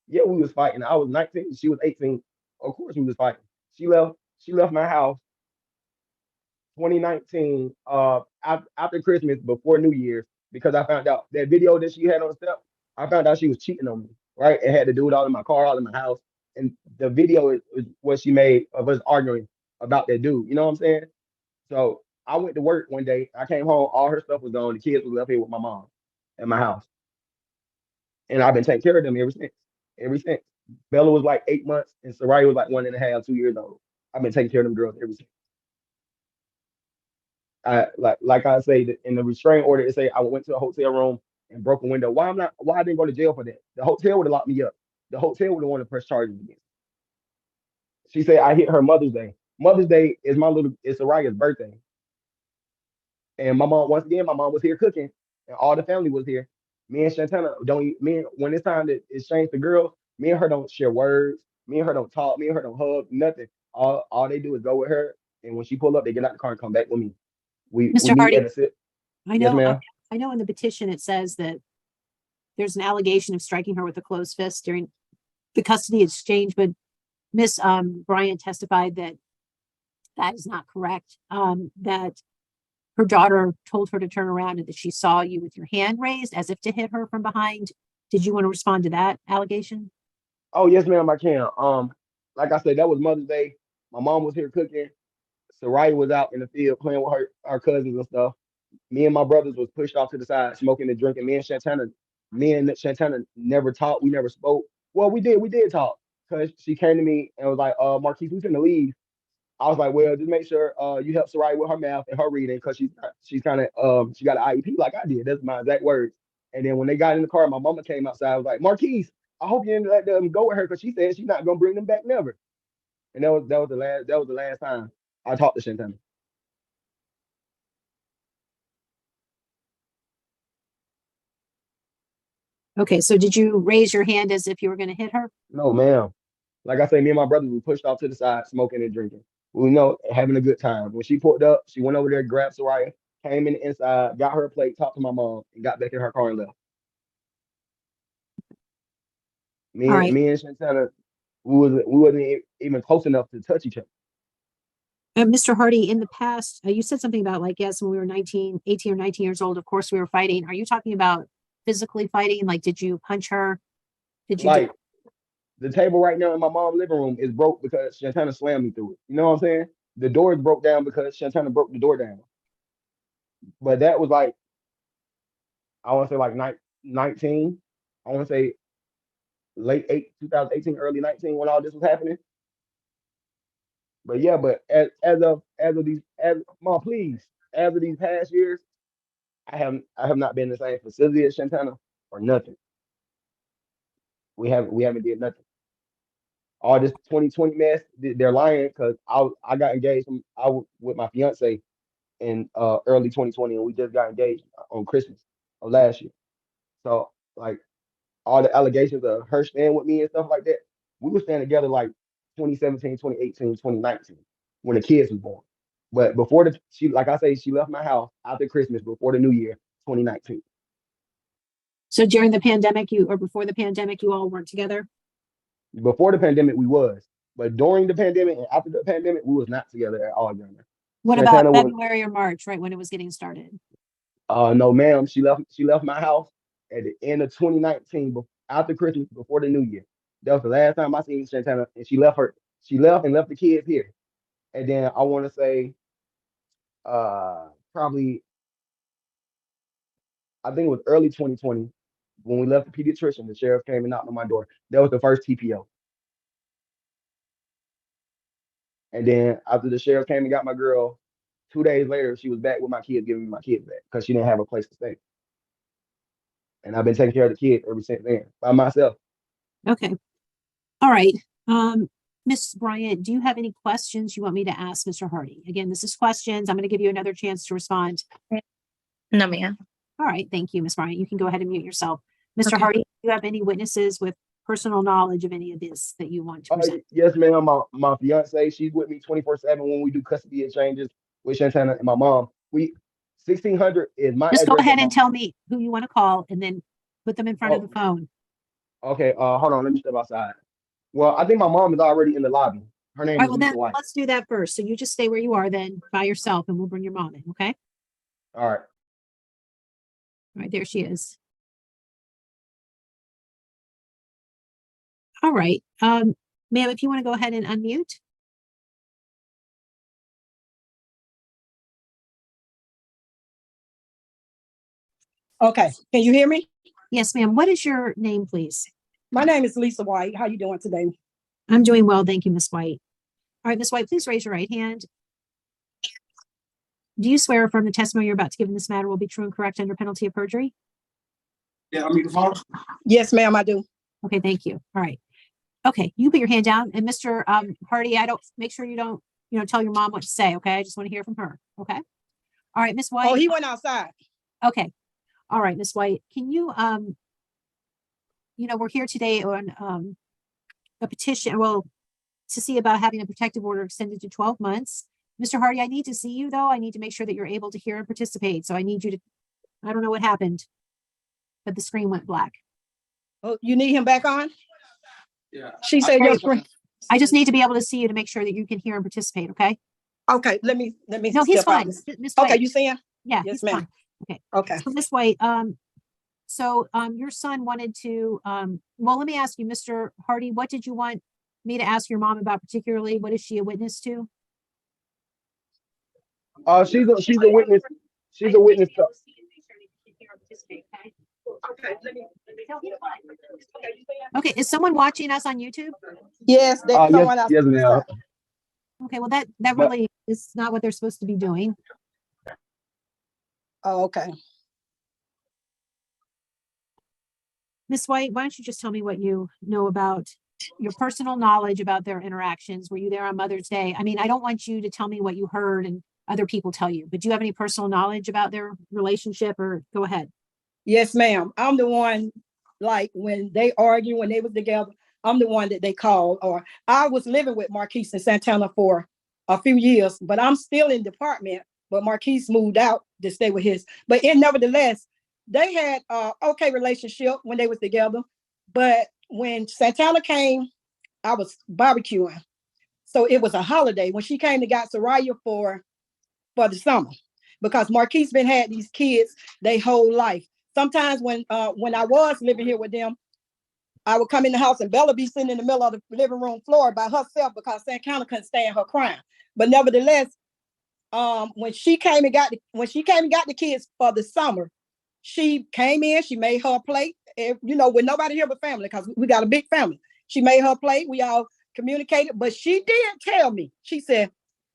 yeah, we was fighting. I was 19, she was 18. Of course we was fighting. She left my house 2019, after Christmas, before New Year's, because I found out that video that she had on the step. I found out she was cheating on me, right? It had to do it all in my car, all in my house, and the video is what she made of us arguing about that dude. You know what I'm saying? So I went to work one day. I came home, all her stuff was gone. The kids was left here with my mom at my house, and I've been taking care of them ever since. Ever since Bella was like 8 months, and Soraya was like 1.5, 2 years old. I've been taking care of them girls ever since. Like I say in the restraining order, it say I went to a hotel room and broke a window. Why I didn't go to jail for that? The hotel would have locked me up. The hotel would have wanted to press charges against me. She said I hit her Mother's Day. Mother's Day is it's Soraya's birthday. And once again, my mom was here cooking and all the family was here. Me and Shantana when it's time to exchange the girls, me and her don't share words. Me and her don't talk. Me and her don't hug, nothing. All they do is go with her. And when she pull up, they get out the car and come back with me. We Mr. meet Hardy, at a sit. I Yes, know, ma'am. I know in the petition it says that there's an allegation of striking her with a closed fist during the custody exchange, but Miss Bryant testified that that is not correct. That her daughter told her to turn around and that she saw you with your hand raised as if to hit her from behind. Did you want to respond to that allegation? Oh, yes, ma'am, I can. Like I said, that was Mother's Day. My mom was here cooking. Soraya was out in the field playing with our cousins and stuff. Me and my brothers was pushed off to the side, smoking and drinking. Me and Shantana never talked. We never spoke. Well, we did talk because she came to me and was like, Marquise, we finna leave. I was like, well, just make sure you help Soraya with her math and her reading because she's kind of she got an IEP like I did. That's my exact words. And then when they got in the car, my mama came outside. I was like, Marquise, I hope you didn't let them go with her because she said she's not gonna bring them back never. And that was the last time I talked to Shantana. Okay, so did you raise your hand as if you were going to hit her? No, ma'am. Like I say, me and my brother, we pushed off to the side, smoking and drinking. We know having a good time. When she pulled up, she went over there, grabbed Soraya, came in the inside, got her a plate, talked to my mom, and got back in her car and left. All right. Me and Shantana, we wasn't even close enough to touch each other. Mr. Hardy, in the past, you said something about like, yes, when we were 18 or 19 years old, of course we were fighting. Are you talking about physically fighting? Like, did you punch her? Did you Like the table right now in my mom's living room is broke because Shantana slammed me through it. You know what I'm saying? The door is broke down because Shantana broke the door down. But that was like, I want to say like 19. I want to say late 2018, early 19 when all this was happening. But yeah, but as of these as mom, please, as of these past years, I have not been in the same facility as Shantana or nothing. We haven't did nothing. All this 2020 mess, they're lying because I got engaged with my fiance in early 2020 and we just got engaged on Christmas of last year. So like all the allegations of her staying with me and stuff like that, we were staying together like 2017, 2018, 2019 when the kids was born. But before she like I say, she left my house after Christmas before the new year, 2019. So during the pandemic, or before the pandemic, you all weren't together? Before the pandemic, we was, but during the pandemic and after the pandemic, we was not together at all. What about Shantana was February or March, right when it was getting started? no, ma'am. She left my house at the end of 2019, after Christmas, before the New Year. That was the last time I seen Shantana, and she left and left the kids here. And then I want to say, probably I think it was early 2020 when we left the pediatrician. The sheriff came and knocked on my door. That was the first TPO. And then after the sheriff came and got my girl, 2 days later, she was back with my kids, giving me my kids back because she didn't have a place to stay. And I've been taking care of the kids ever since then by myself. Okay. All right. Miss Bryant, do you have any questions you want me to ask Mr. Hardy? Again, this is questions. I'm going to give you another chance to respond. No, ma'am. All right. Thank you, Miss Bryant. You can go ahead and mute yourself. Mr. Okay. Hardy, do you have any witnesses with personal knowledge of any of this that you want to present? Yes, ma'am. My fiance, she's with me 24/7 when we do custody exchanges with Shantana and my mom. 1600 is my Just go address. ahead and tell me who you want to call and then put them in front of the phone. Okay, hold on, let me step outside. Well, I think my mom is already in the lobby. Her name All right, is well Lisa then White. let's do that first. So you just stay where you are then by yourself and we'll bring your mom in, okay? All right. All right, there she is. All right. Ma'am, if you want to go ahead and unmute. Okay, can you hear me? Yes, ma'am. What is your name, please? My name is Lisa White. How you doing today? I'm doing well. Thank you, Miss White. All right, Miss White, please raise your right hand. Do you swear affirm the testimony you're about to give in this matter will be true and correct under penalty of perjury? Yeah, I'm the phone. Yes, ma'am, I do. Okay, thank you. All right. Okay, you put your hand down. And Mr. Hardy, make sure you don't, tell your mom what to say, okay? I just want to hear from her, okay? All right, Miss White. Oh, he went outside. Okay. All right, Miss White, can you, we're here today on a petition, to see about having a protective order extended to 12 months. Mr. Hardy, I need to see you though. I need to make sure that you're able to hear and participate. So I need you to, I don't know what happened, but the screen went black. Oh, you need him back on? Yeah. She said your screen. I just need to be able to see you to make sure that you can hear and participate, okay? Okay, let me. No, he's fine. Miss White. Okay, you see him? Yeah, yes, he's ma'am. fine. Okay. Okay. So Miss White, your son wanted to, well, let me ask you, Mr. Hardy, what did you want me to ask your mom about particularly? What is she a witness to? She's a witness. She's a witness to. Okay, is someone watching us on YouTube? Yes, there's someone else. Yes, ma'am. Okay, well that really is not what they're supposed to be doing. Oh, okay. Ms. White, why don't you just tell me what you know about your personal knowledge about their interactions? Were you there on Mother's Day? I mean, I don't want you to tell me what you heard and other people tell you, but do you have any personal knowledge about their relationship, or go ahead? Yes, ma'am. I'm the one, like when they argue, when they was together, I'm the one that they called. Or I was living with Marquise in Santana for a few years, but I'm still in department, but Marquise moved out to stay with his. But nevertheless, they had a okay relationship when they was together. But when Santana came, I was barbecuing. So it was a holiday. When she came to got Soraya for the summer, because Marquise been had these kids their whole life. Sometimes when I was living here with them, I would come in the house and Bella be sitting in the middle of the living room floor by herself because Santana couldn't stand her crying. But nevertheless, when she came and got the kids for the summer, she came in, she made her plate, with nobody here but family, because we got a big family. She made her plate, we all communicated, but she did tell me, she said,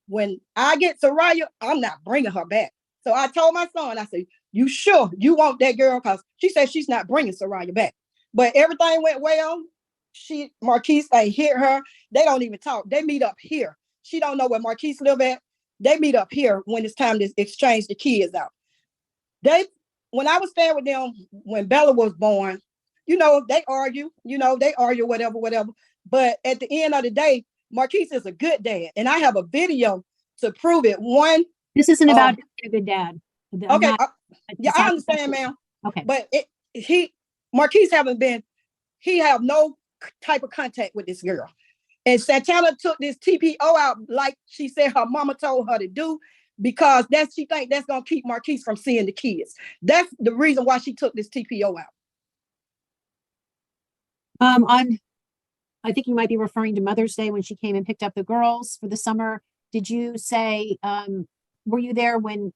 when I get Soraya, I'm not bringing her back. So I told my son, I said, you sure you want that girl? Because she said she's not bringing Soraya back. But everything went well. Marquise ain't hit her. They don't even talk. They meet up here. She don't know where Marquise live at. They meet up here when it's time to exchange the kids out. When I was staying with them, when Bella was born, they argue, whatever. But at the end of the day, Marquise is a good dad. And I have a video to prove it. This isn't about being a good dad. Okay. I understand, ma'am. Okay. But Marquise he have no type of contact with this girl. And Santana took this TPO out like she said her mama told her to do, because she think that's going to keep Marquise from seeing the kids. That's the reason why she took this TPO out. I think you might be referring to Mother's Day when she came and picked up the girls for the summer. Did you say, were you there when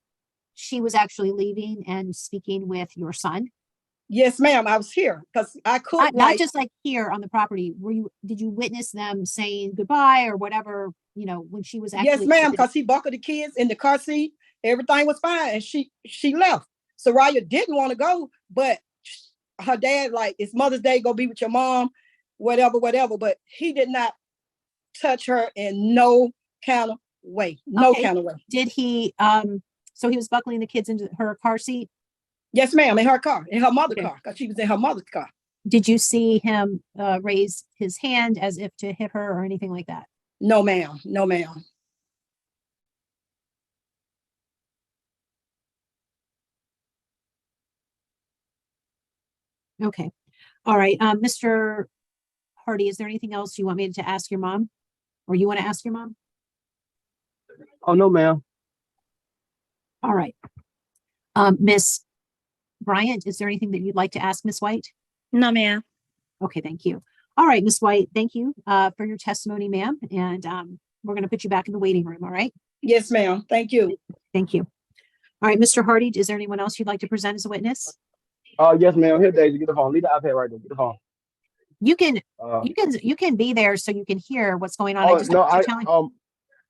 she was actually leaving and speaking with your son? Yes, ma'am. I was here because I could not just like here on the property. Did you witness them saying goodbye or whatever, when she was actually? Yes, ma'am, because he buckled the kids in the car seat. Everything was fine. And she left. Soraya didn't want to go, but her dad, like, it's Mother's Day, go be with your mom, whatever. But he did not touch her in no kind of way. Kind of way. Did he, so he was buckling the kids into her car seat? Yes, ma'am, in her car, in her mother's car, because she was in her mother's car. Did you see him raise his hand as if to hit her or anything like that? No, ma'am. No, ma'am. Okay. All right. Mr. Hardy, is there anything else you want me to ask your mom, or you want to ask your mom? Oh, no, ma'am. All right. Miss Bryant, is there anything that you'd like to ask Miss White? No, ma'am. Okay, thank you. All right, Miss White, thank you for your testimony, ma'am. And we're going to put you back in the waiting room, all right? Yes, ma'am. Thank you. Thank you. All right, Mr. Hardy, is there anyone else you'd like to present as a witness? Yes, ma'am. Here, Daisy, get the phone. Leave the iPad right there. Get the phone. You can be there so you can hear what's going on.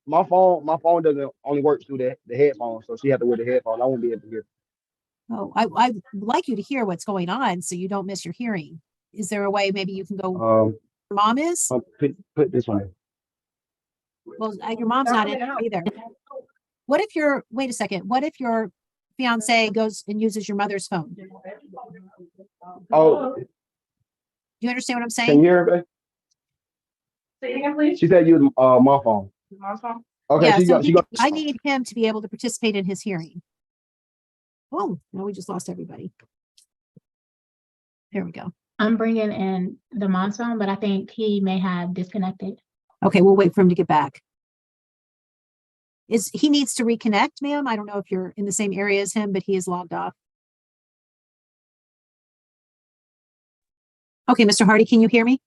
My phone doesn't only work through the headphones, so she had to wear the headphones. I won't be able to hear. Oh, I'd like you to hear what's going on so you don't miss your hearing. Is there a way maybe you can go where your mom is? Put this one. Well, your mom's not in there either. Wait a second. What if your fiance goes and uses your mother's phone? Oh. Do you understand what I'm saying? Can you hear her? Say it again, please. She said use my phone. My phone? Okay, yeah, I need him to be able to participate in his hearing. Oh, no, we just lost everybody. There we go. I'm bringing in the mom's phone, but I think he may have disconnected. Okay, we'll wait for him to get back. He needs to reconnect, ma'am? I don't know if you're in the same area as him, but he is logged off. Okay, Mr. Hardy, can you hear me?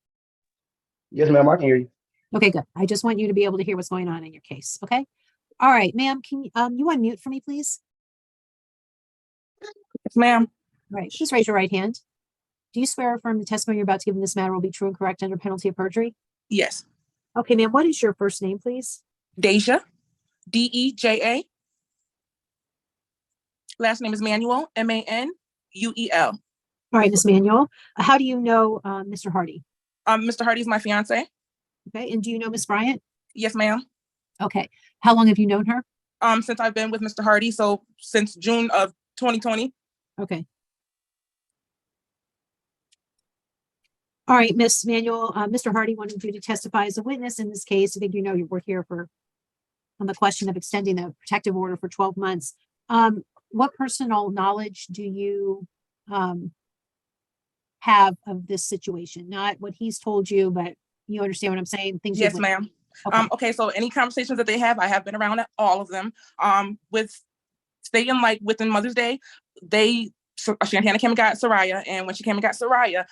Yes, ma'am, I can hear you. Okay, good. I just want you to be able to hear what's going on in your case, okay? All right, ma'am, can you unmute for me, please? Yes, ma'am. All right, please raise your right hand. Do you swear or affirm the testimony you're about to give in this matter will be true and correct under penalty of perjury? Yes. Okay, ma'am, what is your first name, please? Deja, Deja. Last name is Manuel, Manuel. All right, Ms. Manuel, how do you know Mr. Hardy? Mr. Hardy is my fiance. Okay, and do you know Ms. Bryant? Yes, ma'am. Okay, how long have you known her? Since I've been with Mr. Hardy, so since June of 2020. Okay. All right, Ms. Manuel, Mr. Hardy wanted you to testify as a witness in this case. I think you know we're here for on the question of extending the protective order for 12 months. What personal knowledge do you have of this situation? Not what he's told you, but you understand what I'm saying? Things Yes, you've ma'am. Okay. Okay, so any conversations that they have, I have been around at all of them. With staying like within Mother's Day, Shantana came and got Soraya, and when she came and got Soraya,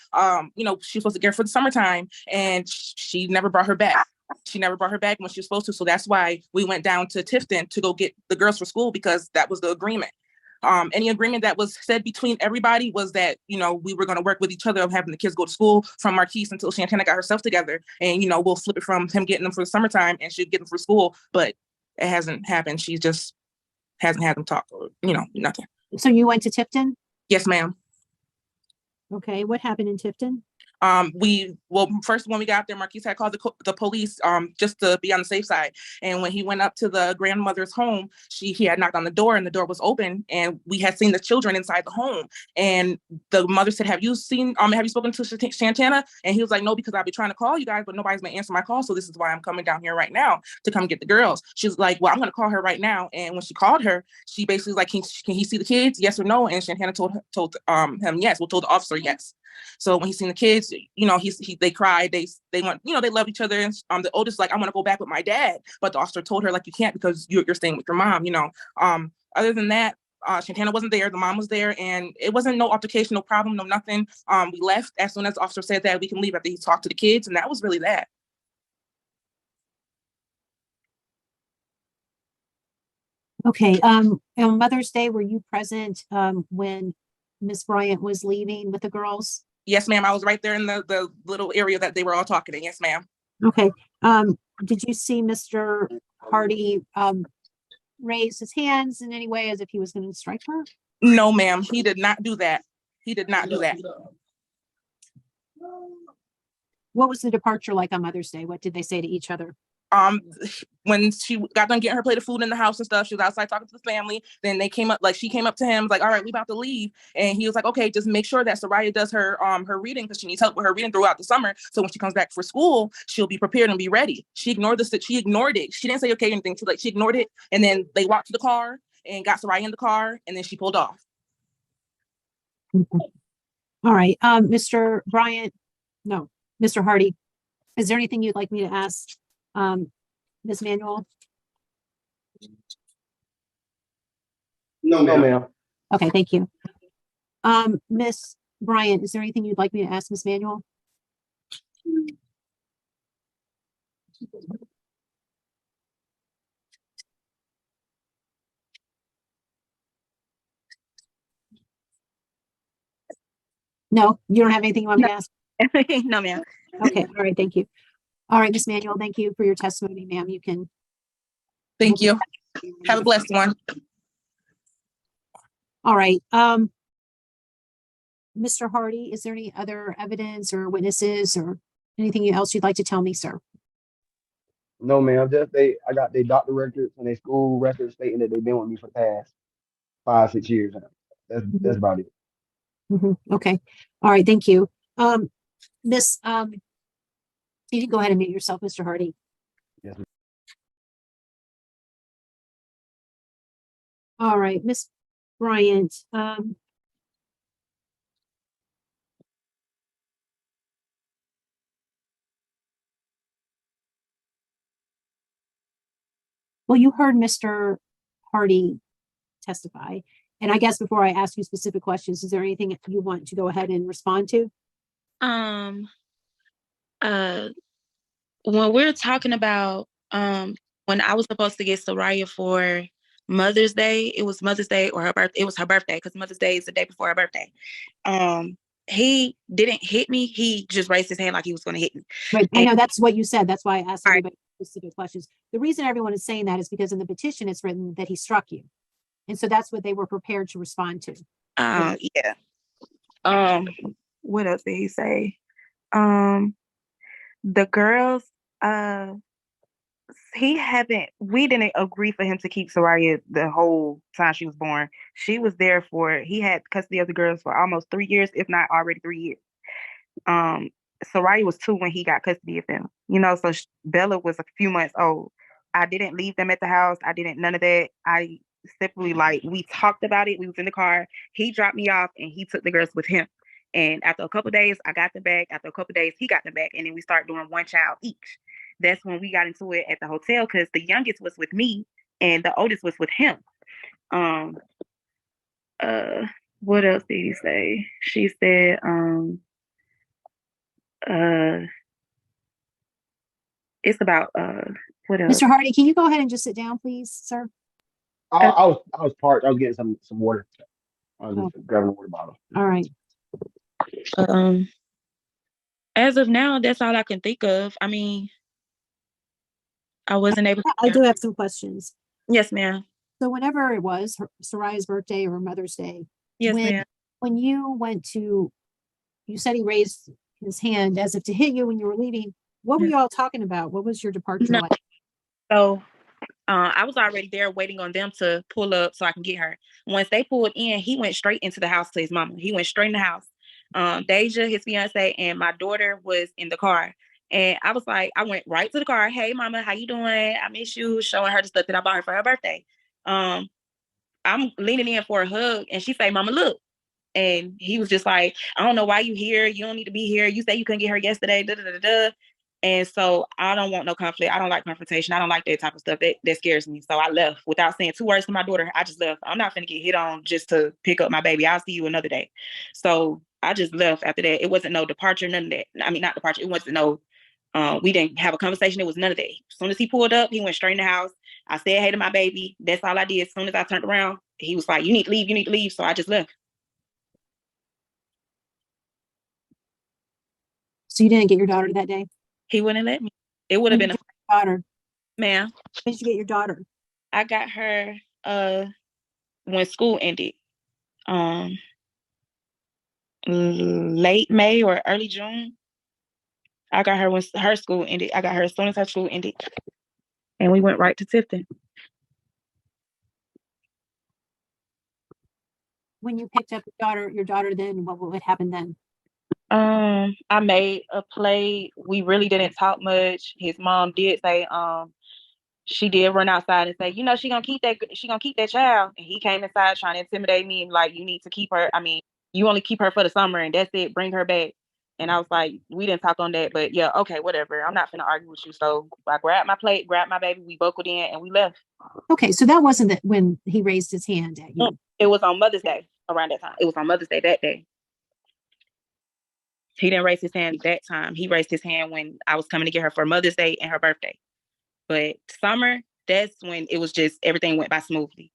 she was supposed to get her for the summertime, and she never brought her back. She never brought her back when she was supposed to, so that's why we went down to Tifton to go get the girls for school, because that was the agreement. Any agreement that was said between everybody was that, we were going to work with each other of having the kids go to school from Marquise until Shantana got herself together, and we'll flip it from him getting them for the summertime and she'll get them for school, but it hasn't happened. She just hasn't had them talk, or nothing. So you went to Tifton? Yes, ma'am. Okay, what happened in Tifton? First when we got there, Marquise had called the police just to be on the safe side. And when he went up to the grandmother's home, he had knocked on the door and the door was open, and we had seen the children inside the home. And the mother said, have you spoken to Shantana? And he was like, no, because I've been trying to call you guys, but nobody's gonna answer my call. So this is why I'm coming down here right now to come get the girls. She's like, well, I'm gonna call her right now. And when she called her, she basically was like, can he see the kids? Yes or no? And Shantana told him yes. Well, told the officer yes. So when he seen the kids, they cried, they want, they love each other. And the oldest like, I want to go back with my dad, but the officer told her like, you can't, because you're staying with your mom. Other than that, Shantana wasn't there, the mom was there, and it wasn't no altercation, no problem, no nothing. We left as soon as the officer said that we can leave after he talked to the kids, and that was really that. Okay, on Mother's Day, were you present when Miss Bryant was leaving with the girls? Yes, ma'am. I was right there in the little area that they were all talking in. Yes, ma'am. Okay. Did you see Mr. Hardy raise his hands in any way as if he was going to strike her? No, ma'am. He did not do that. He did not do that. What was the departure like on Mother's Day? What did they say to each other? When she got done getting her plate of food in the house and stuff, she was outside talking to the family. Then she came up to him, like, all right, we about to leave. And he was like, okay, just make sure that Soraya does her reading, because she needs help with her reading throughout the summer. So when she comes back for school, she'll be prepared and be ready. She ignored she ignored it. She didn't say okay or anything. She ignored it. And then they walked to the car and got Soraya in the car, and then she pulled off. All right. Mr. Hardy, is there anything you'd like me to ask Ms. Manuel? No, ma'am. Okay, thank you. Ms. Bryant, is there anything you'd like me to ask Ms. Manuel? No, you don't have anything you want me to ask? No, ma'am. Okay, all right, thank you. All right, Ms. Manuel, thank you for your testimony, ma'am. You can. Thank you. Have a blessed one. All right. Mr. Hardy, is there any other evidence or witnesses or anything else you'd like to tell me, sir? No, ma'am. I got their doctor records and their school records stating that they've been with me for the past 5-6 years now. That's about it. Okay. All right. Thank you. Miss, you can go ahead and mute yourself, Mr. Hardy. Yes, ma'am. All right, Miss Bryant. Well, you heard Mr. Hardy testify. And I guess before I ask you specific questions, is there anything you want to go ahead and respond to? When we're talking about when I was supposed to get Soraya for Mother's Day, it was Mother's Day or her birthday. It was her birthday, because Mother's Day is the day before her birthday. He didn't hit me. He just raised his hand like he was going to hit me. Right. I know that's what you said. That's why I asked everybody specific questions. The reason everyone is saying that is because in the petition it's written that he struck you. And so that's what they were prepared to respond to. Yeah. Um, what else did he say? Um, the girls, uh, we didn't agree for him to keep Soraya the whole time she was born. He had custody of the girls for almost 3 years, if not already 3 years. Um, Soraya was 2 when he got custody of them. So Bella was a few months old. I didn't leave them at the house. I didn't none of that. I simply we talked about it. We was in the car. He dropped me off and he took the girls with him. And after a couple of days, I got them back. After a couple of days, he got them back, and then we started doing one child each. That's when we got into it at the hotel because the youngest was with me and the oldest was with him. Um, uh, what else did he say? She said, uh it's about what else? Mr. Hardy, can you go ahead and just sit down, please, sir? I was parked. I was getting some water. I was Oh, just grabbing a water bottle. all right. As of now, that's all I can think of. I mean, I wasn't able I to. do have some questions. Yes, ma'am. So whenever it was Soraya's birthday or Mother's Day, Yes, ma'am. when you went to, you said he raised his hand as if to hit you when you were leaving. What were y'all talking about? What was your departure No. like? So I was already there waiting on them to pull up so I can get her. Once they pulled in, he went straight into the house to his mama. He went straight in the house. Deja, his fiance, and my daughter was in the car. And I was like, I went right to the car. Hey, mama, how you doing? I miss you. Showing her the stuff that I bought her for her birthday. I'm leaning in for a hug, and she say, Mama, look. And he was just like, I don't know why you here. You don't need to be here. You say you couldn't get her yesterday. Da, da, da, da. And so I don't want no conflict. I don't like confrontation. I don't like that type of stuff. That scares me. So I left without saying 2 words to my daughter. I just left. I'm not going to get hit on just to pick up my baby. I'll see you another day. So I just left after that. It wasn't no departure, none of that. I mean, not departure. It wasn't no, we didn't have a conversation. It was none of that. As soon as he pulled up, he went straight in the house. I said hey to my baby. That's all I did. As soon as I turned around, he was like, you need to leave. You need to leave. So I just left. So you didn't get your daughter that day? He wouldn't let me. It would have been a daughter. Ma'am. When did you get your daughter? I got her when school ended. Late May or early June. I got her when her school ended. I got her as soon as her school ended. And we went right to Tifton. When you picked up your daughter then, what would happen then? I made a play. We really didn't talk much. His mom did say, she did run outside and say, she gonna keep that child. And he came inside trying to intimidate me and like, you need to keep her. I mean, you only keep her for the summer and that's it. Bring her back. And I was like, we didn't talk on that, but yeah, okay, whatever. I'm not finna argue with you. So I grabbed my plate, grabbed my baby, we buckled in and we left. Okay, so that wasn't when he raised his hand at you. It was on Mother's Day around that time. It was on Mother's Day that day. He didn't raise his hand that time. He raised his hand when I was coming to get her for Mother's Day and her birthday. But summer, that's when it was just everything went by smoothly.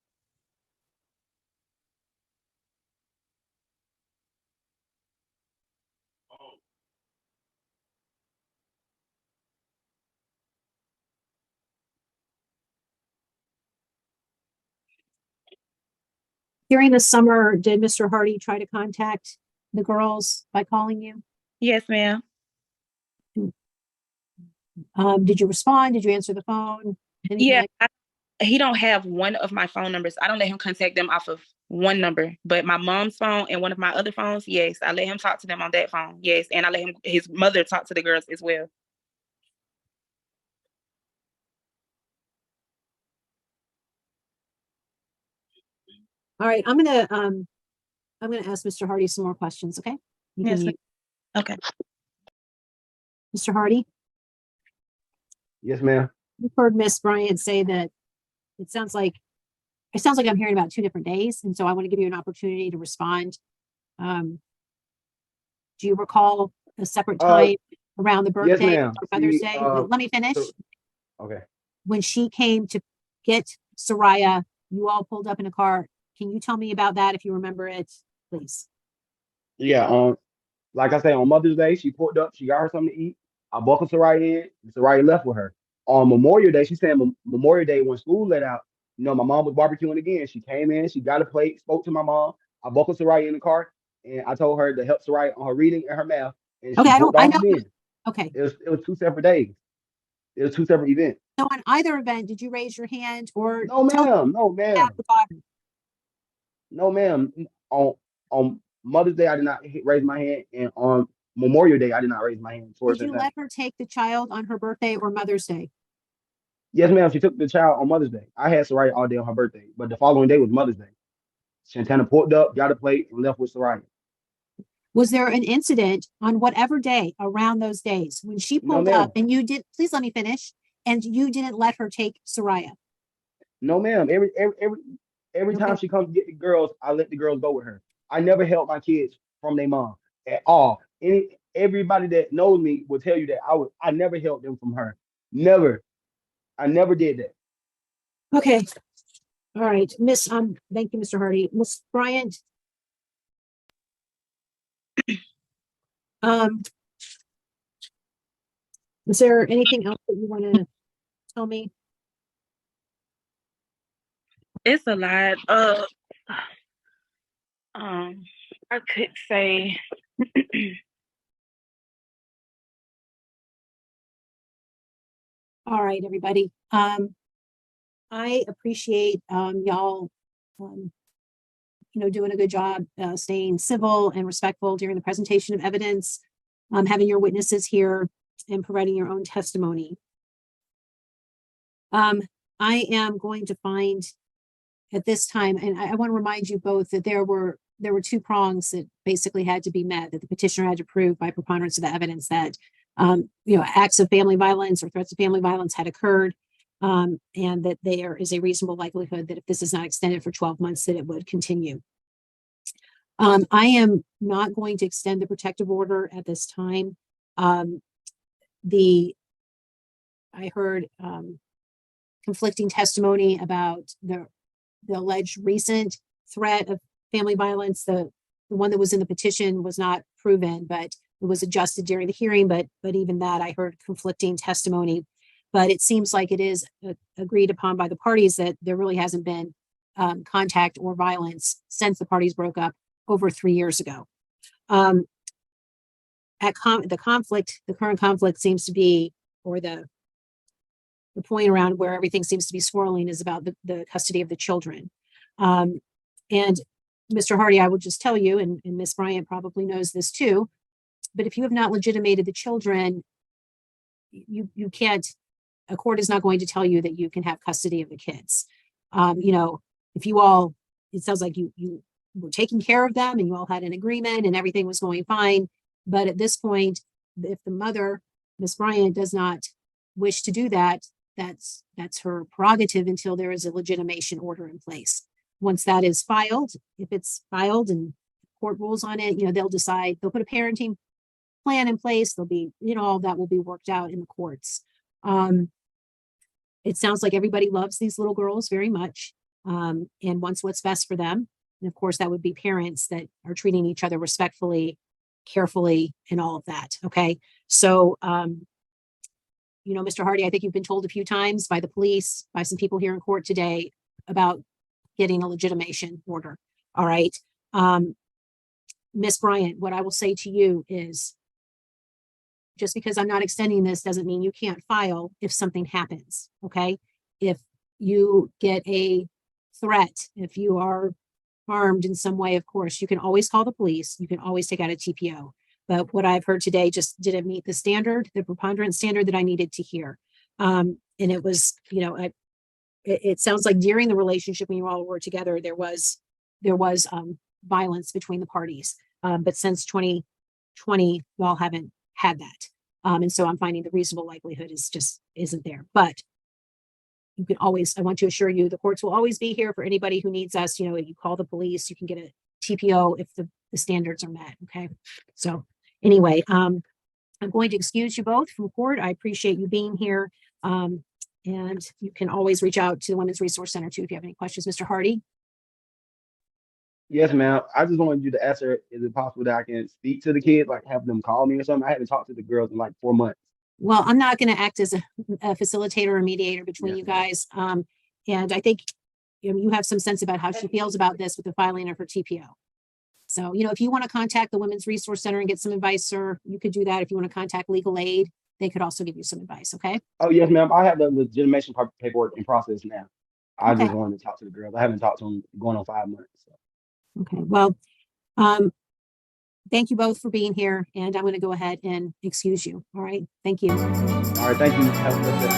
During the summer, did Mr. Hardy try to contact the girls by calling you? Yes, ma'am. Did you respond? Did you answer the phone? Yeah, he don't have one of my phone numbers. I don't let him contact them off of one number, but my mom's phone and one of my other phones, yes, I let him talk to them on that phone. Yes, and I let his mother talk to the girls as well. All right, I'm gonna ask Mr. Hardy some more questions. Okay. Yes. Okay. Mr. Hardy. Yes, ma'am. You've heard Miss Bryant say that it sounds like I'm hearing about 2 different days, and so I want to give you an opportunity to respond. Do you recall a separate time around the birthday yes, or Mother's Day? Let me finish. Okay. When she came to get Soraya, you all pulled up in a car. Can you tell me about that if you remember it, please? Yeah. Like I say, on Mother's Day, she pulled up. She got her something to eat. I buckled Soraya in. And Soraya left with her. On Memorial Day, she said Memorial Day when school let out. My mom was barbecuing again. She came in. She got a plate. Spoke to my mom. I buckled Soraya in the car. and I told her to help Soraya on her reading and her math, and Okay, she booked I off know. again. Okay. It was 2 separate days. It was 2 separate events. So on either event, did you raise your hand or No, tell me ma'am. No, you have ma'am. the daughter? No, ma'am. On Mother's Day, I did not raise my hand, and on Memorial Day, I did not raise my hand towards Did you Santana. let her take the child on her birthday or Mother's Day? Yes, ma'am. She took the child on Mother's Day. I had Soraya all day on her birthday, but the following day was Mother's Day. Santana pulled up, got a plate, and left with Soraya. Was there an incident on whatever day around those days when she No, pulled up ma'am. and you did, please let me finish, and you didn't let her take Soraya? No, ma'am. Every time Okay. she comes to get the girls, I let the girls go with her. I never held my kids from their mom at all. Everybody that knows me will tell you that I never held them from her. Never. I never did that. Okay. All right. Thank you, Mr. Hardy. Miss Bryant. Is there anything else that you want to tell me? It's a lot. I could say All right, everybody. I appreciate y'all doing a good job staying civil and respectful during the presentation of evidence, having your witnesses here and providing your own testimony. I am going to find at this time, and I want to remind you both that there were two prongs that basically had to be met, that the petitioner had to prove by preponderance of the evidence that acts of family violence or threats of family violence had occurred, and that there is a reasonable likelihood that if this is not extended for 12 months, that it would continue. I am not going to extend the protective order at this time. I heard conflicting testimony about the alleged recent threat of family violence. The one that was in the petition was not proven, but it was adjusted during the hearing. But even that, I heard conflicting testimony. But it seems like it is agreed upon by the parties that there really hasn't been contact or violence since the parties broke up over 3 years ago. The current conflict seems to be, or the point around where everything seems to be swirling, is about the custody of the children. And Mr. Hardy, I will just tell you, and Ms. Bryant probably knows this too, but if you have not legitimated the children, you can't, a court is not going to tell you that you can have custody of the kids. If you all, it sounds like you were taking care of them and you all had an agreement and everything was going fine. But at this point, if the mother, Ms. Bryant, does not wish to do that, that's her prerogative until there is a legitimation order in place. Once that is filed, if it's filed and court rules on it, they'll decide, they'll put a parenting plan in place. There'll be, all that will be worked out in the courts. It sounds like everybody loves these little girls very much and wants what's best for them. And of course, that would be parents that are treating each other respectfully, carefully, and all of that. Okay. So, Mr. Hardy, I think you've been told a few times by the police, by some people here in court today, about getting a legitimation order. All right. Ms. Bryant, what I will say to you is, just because I'm not extending this doesn't mean you can't file if something happens. Okay. If you get a threat, if you are harmed in some way, of course, you can always call the police. You can always take out a TPO. But what I've heard today just didn't meet the standard, the preponderance standard that I needed to hear. And it was, it sounds like during the relationship when you all were together, there was violence between the parties. But since 2020, you all haven't had that. And so I'm finding the reasonable likelihood isn't there. But you can always, I want to assure you, the courts will always be here for anybody who needs us. You call the police, you can get a TPO if the standards are met. Okay. So anyway, I'm going to excuse you both from court. I appreciate you being here. And you can always reach out to the Women's Resource Center too if you have any questions. Mr. Hardy. Yes, ma'am. I just wanted you to ask her, is it possible that I can speak to the kids, like have them call me or something? I haven't talked to the girls in like 4 months. Well, I'm not going to act as a facilitator or mediator between you guys. And I think you have some sense about how she feels about this with the filing of her TPO. So, you know, if you want to contact the Women's Resource Center and get some advice, sir, you could do that. If you want to contact legal aid, they could also give you some advice. Okay. Oh yes, ma'am. I have the legitimation paperwork in process now. I Okay. just wanted to talk to the girls. I haven't talked to them going on 5 months. So. Okay. Well, thank you both for being here, and I'm going to go ahead and excuse you. All right. Thank you. All right. Thank you. Have a good day.